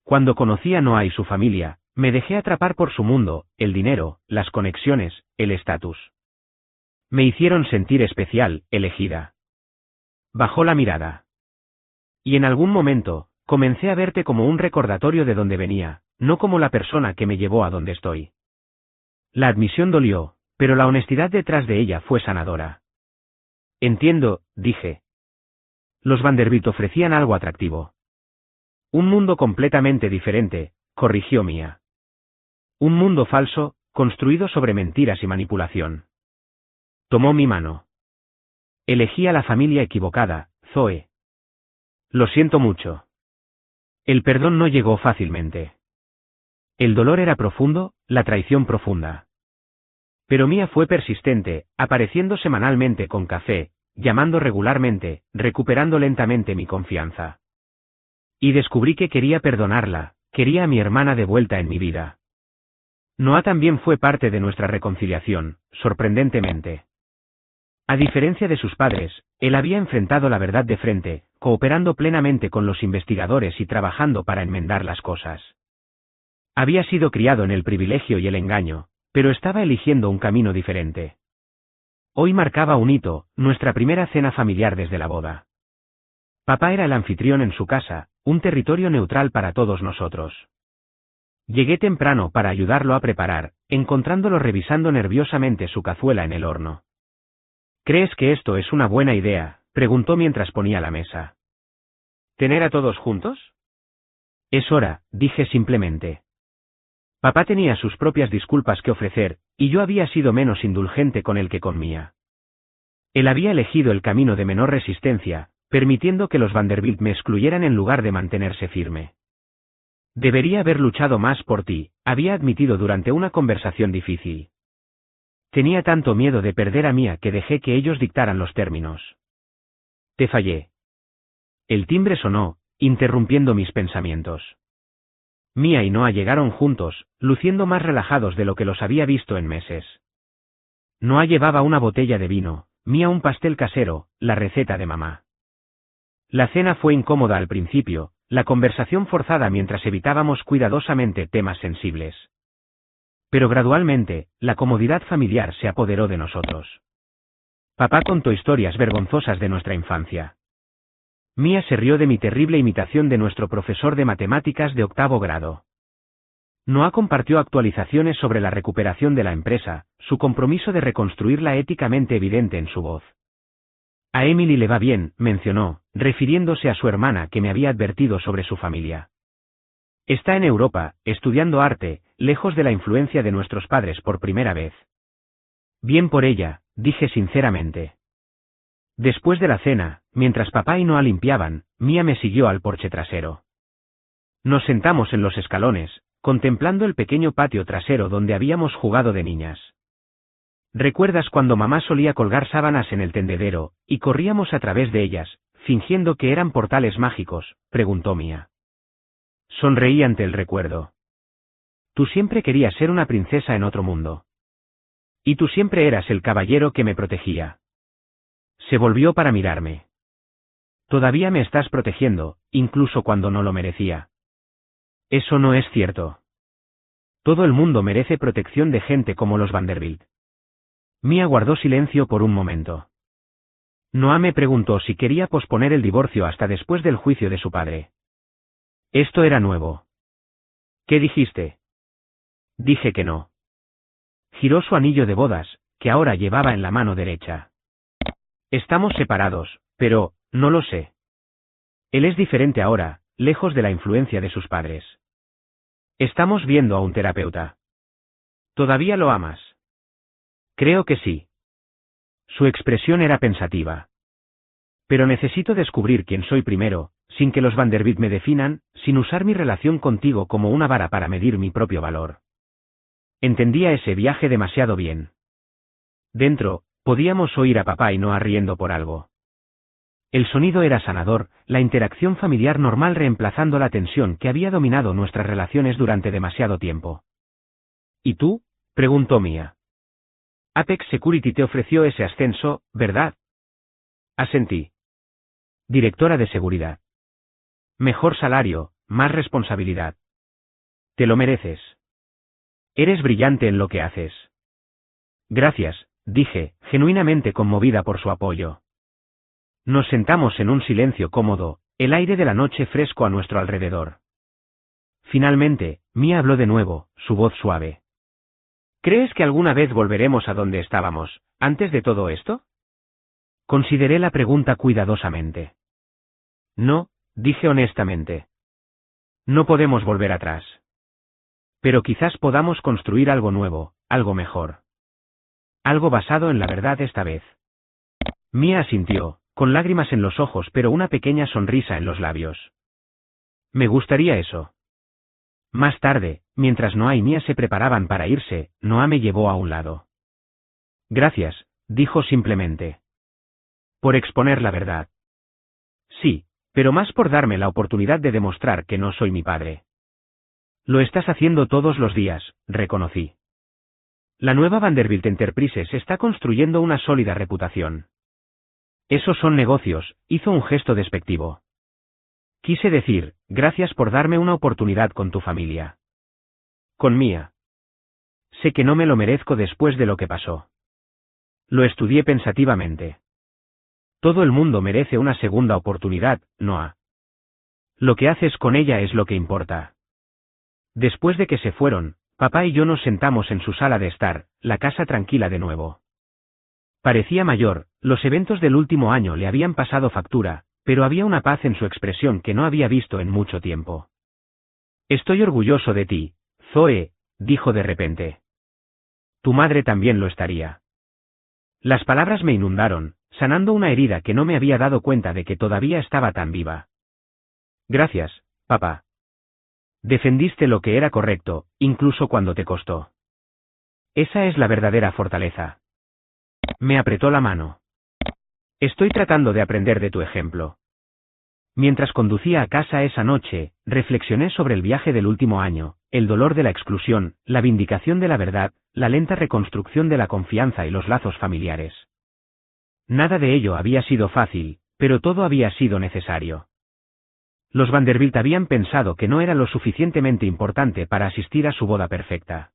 Cuando conocí a Noah y su familia, me dejé atrapar por su mundo, el dinero, las conexiones, el estatus. Me hicieron sentir especial, elegida. Bajó la mirada. Y en algún momento, comencé a verte como un recordatorio de dónde venía, no como la persona que me llevó a donde estoy. La admisión dolió, pero la honestidad detrás de ella fue sanadora. Entiendo, dije. Los Vanderbilt ofrecían algo atractivo. Un mundo completamente diferente, corrigió Mia. Un mundo falso, construido sobre mentiras y manipulación. Tomó mi mano. Elegí a la familia equivocada, Zoe. Lo siento mucho. El perdón no llegó fácilmente. El dolor era profundo, la traición profunda. Pero Mia fue persistente, apareciendo semanalmente con café, llamando regularmente, recuperando lentamente mi confianza. Y descubrí que quería perdonarla, quería a mi hermana de vuelta en mi vida. Noah también fue parte de nuestra reconciliación, sorprendentemente. A diferencia de sus padres, él había enfrentado la verdad de frente, cooperando plenamente con los investigadores y trabajando para enmendar las cosas. Había sido criado en el privilegio y el engaño, pero estaba eligiendo un camino diferente. Hoy marcaba un hito, nuestra primera cena familiar desde la boda. Papá era el anfitrión en su casa, un territorio neutral para todos nosotros. Llegué temprano para ayudarlo a preparar, encontrándolo revisando nerviosamente su cazuela en el horno. ¿Crees que esto es una buena idea?, preguntó mientras ponía la mesa. ¿Tener a todos juntos? Es hora, dije simplemente. Papá tenía sus propias disculpas que ofrecer, y yo había sido menos indulgente con él que con Mia. Él había elegido el camino de menor resistencia, permitiendo que los Vanderbilt me excluyeran en lugar de mantenerse firme. Debería haber luchado más por ti, había admitido durante una conversación difícil. Tenía tanto miedo de perder a Mia que dejé que ellos dictaran los términos. Te fallé. El timbre sonó, interrumpiendo mis pensamientos. Mia y Noah llegaron juntos, luciendo más relajados de lo que los había visto en meses. Noah llevaba una botella de vino, Mia un pastel casero, la receta de mamá. La cena fue incómoda al principio, la conversación forzada mientras evitábamos cuidadosamente temas sensibles. Pero gradualmente, la comodidad familiar se apoderó de nosotros. Papá contó historias vergonzosas de nuestra infancia. Mia se rió de mi terrible imitación de nuestro profesor de matemáticas de 8º grado. Noah compartió actualizaciones sobre la recuperación de la empresa, su compromiso de reconstruirla éticamente evidente en su voz. A Emily le va bien, mencionó, refiriéndose a su hermana que me había advertido sobre su familia. Está en Europa, estudiando arte, lejos de la influencia de nuestros padres por primera vez. Bien por ella, dije sinceramente. Después de la cena, mientras papá y Noah limpiaban, Mia me siguió al porche trasero. Nos sentamos en los escalones, contemplando el pequeño patio trasero donde habíamos jugado de niñas. ¿Recuerdas cuando mamá solía colgar sábanas en el tendedero, y corríamos a través de ellas, fingiendo que eran portales mágicos?, preguntó Mia. Sonreí ante el recuerdo. Tú siempre querías ser una princesa en otro mundo. Y tú siempre eras el caballero que me protegía. Se volvió para mirarme. Todavía me estás protegiendo, incluso cuando no lo merecía. Eso no es cierto. Todo el mundo merece protección de gente como los Vanderbilt. Mia guardó silencio por un momento. Noah me preguntó si quería posponer el divorcio hasta después del juicio de su padre. Esto era nuevo. ¿Qué dijiste? Dije que no. Giró su anillo de bodas, que ahora llevaba en la mano derecha. Estamos separados, pero, no lo sé. Él es diferente ahora, lejos de la influencia de sus padres. Estamos viendo a un terapeuta. ¿Todavía lo amas? Creo que sí. Su expresión era pensativa. Pero necesito descubrir quién soy primero, sin que los Vanderbilt me definan, sin usar mi relación contigo como una vara para medir mi propio valor. Entendía ese viaje demasiado bien. Dentro, podíamos oír a papá y Noah riendo por algo. El sonido era sanador, la interacción familiar normal reemplazando la tensión que había dominado nuestras relaciones durante demasiado tiempo. ¿Y tú?, preguntó Mia. Apex Security te ofreció ese ascenso, ¿verdad? Asentí. Directora de seguridad. Mejor salario, más responsabilidad. Te lo mereces. Eres brillante en lo que haces. Gracias, dije, genuinamente conmovida por su apoyo. Nos sentamos en un silencio cómodo, el aire de la noche fresco a nuestro alrededor. Finalmente, Mia habló de nuevo, su voz suave. ¿Crees que alguna vez volveremos a donde estábamos, antes de todo esto? Consideré la pregunta cuidadosamente. No, dije honestamente. No podemos volver atrás. Pero quizás podamos construir algo nuevo, algo mejor. Algo basado en la verdad esta vez. Mia asintió, con lágrimas en los ojos pero una pequeña sonrisa en los labios. Me gustaría eso. Más tarde, mientras Noah y Mia se preparaban para irse, Noah me llevó a un lado. Gracias, dijo simplemente. Por exponer la verdad. Sí, pero más por darme la oportunidad de demostrar que no soy mi padre. Lo estás haciendo todos los días, reconocí. La nueva Vanderbilt Enterprises está construyendo una sólida reputación. Esos son negocios, hizo un gesto despectivo. Quise decir, gracias por darme una oportunidad con tu familia. Con Mia. Sé que no me lo merezco después de lo que pasó. Lo estudié pensativamente. Todo el mundo merece una segunda oportunidad, Noah. Lo que haces con ella es lo que importa. Después de que se fueron, papá y yo nos sentamos en su sala de estar, la casa tranquila de nuevo. Parecía mayor, los eventos del último año le habían pasado factura, pero había una paz en su expresión que no había visto en mucho tiempo. Estoy orgulloso de ti, Zoe, dijo de repente. Tu madre también lo estaría. Las palabras me inundaron, sanando una herida que no me había dado cuenta de que todavía estaba tan viva. Gracias, papá. Defendiste lo que era correcto, incluso cuando te costó. Esa es la verdadera fortaleza. Me apretó la mano. Estoy tratando de aprender de tu ejemplo. Mientras conducía a casa esa noche, reflexioné sobre el viaje del último año, el dolor de la exclusión, la vindicación de la verdad, la lenta reconstrucción de la confianza y los lazos familiares. Nada de ello había sido fácil, pero todo había sido necesario. Los Vanderbilt habían pensado que no era lo suficientemente importante para asistir a su boda perfecta.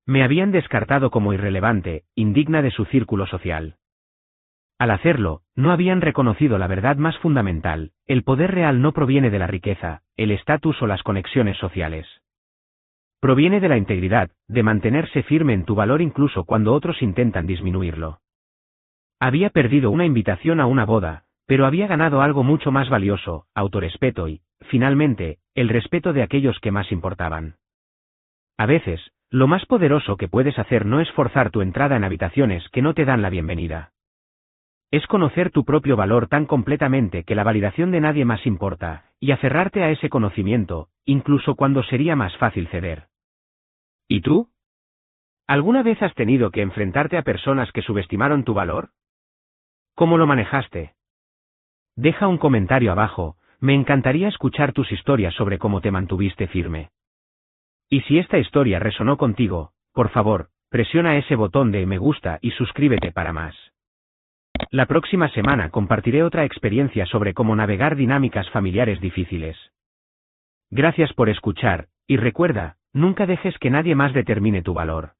Me habían descartado como irrelevante, indigna de su círculo social. Al hacerlo, no habían reconocido la verdad más fundamental: el poder real no proviene de la riqueza, el estatus o las conexiones sociales. Proviene de la integridad, de mantenerse firme en tu valor incluso cuando otros intentan disminuirlo. Había perdido una invitación a una boda, pero había ganado algo mucho más valioso: autorrespeto y, finalmente, el respeto de aquellos que más importaban. A veces, lo más poderoso que puedes hacer no es forzar tu entrada en habitaciones que no te dan la bienvenida. Es conocer tu propio valor tan completamente que la validación de nadie más importa, y aferrarte a ese conocimiento, incluso cuando sería más fácil ceder. ¿Y tú? ¿Alguna vez has tenido que enfrentarte a personas que subestimaron tu valor? ¿Cómo lo manejaste? Deja un comentario abajo, me encantaría escuchar tus historias sobre cómo te mantuviste firme. Y si esta historia resonó contigo, por favor, presiona ese botón de me gusta y suscríbete para más. La próxima semana compartiré otra experiencia sobre cómo navegar dinámicas familiares difíciles. Gracias por escuchar, y recuerda, nunca dejes que nadie más determine tu valor.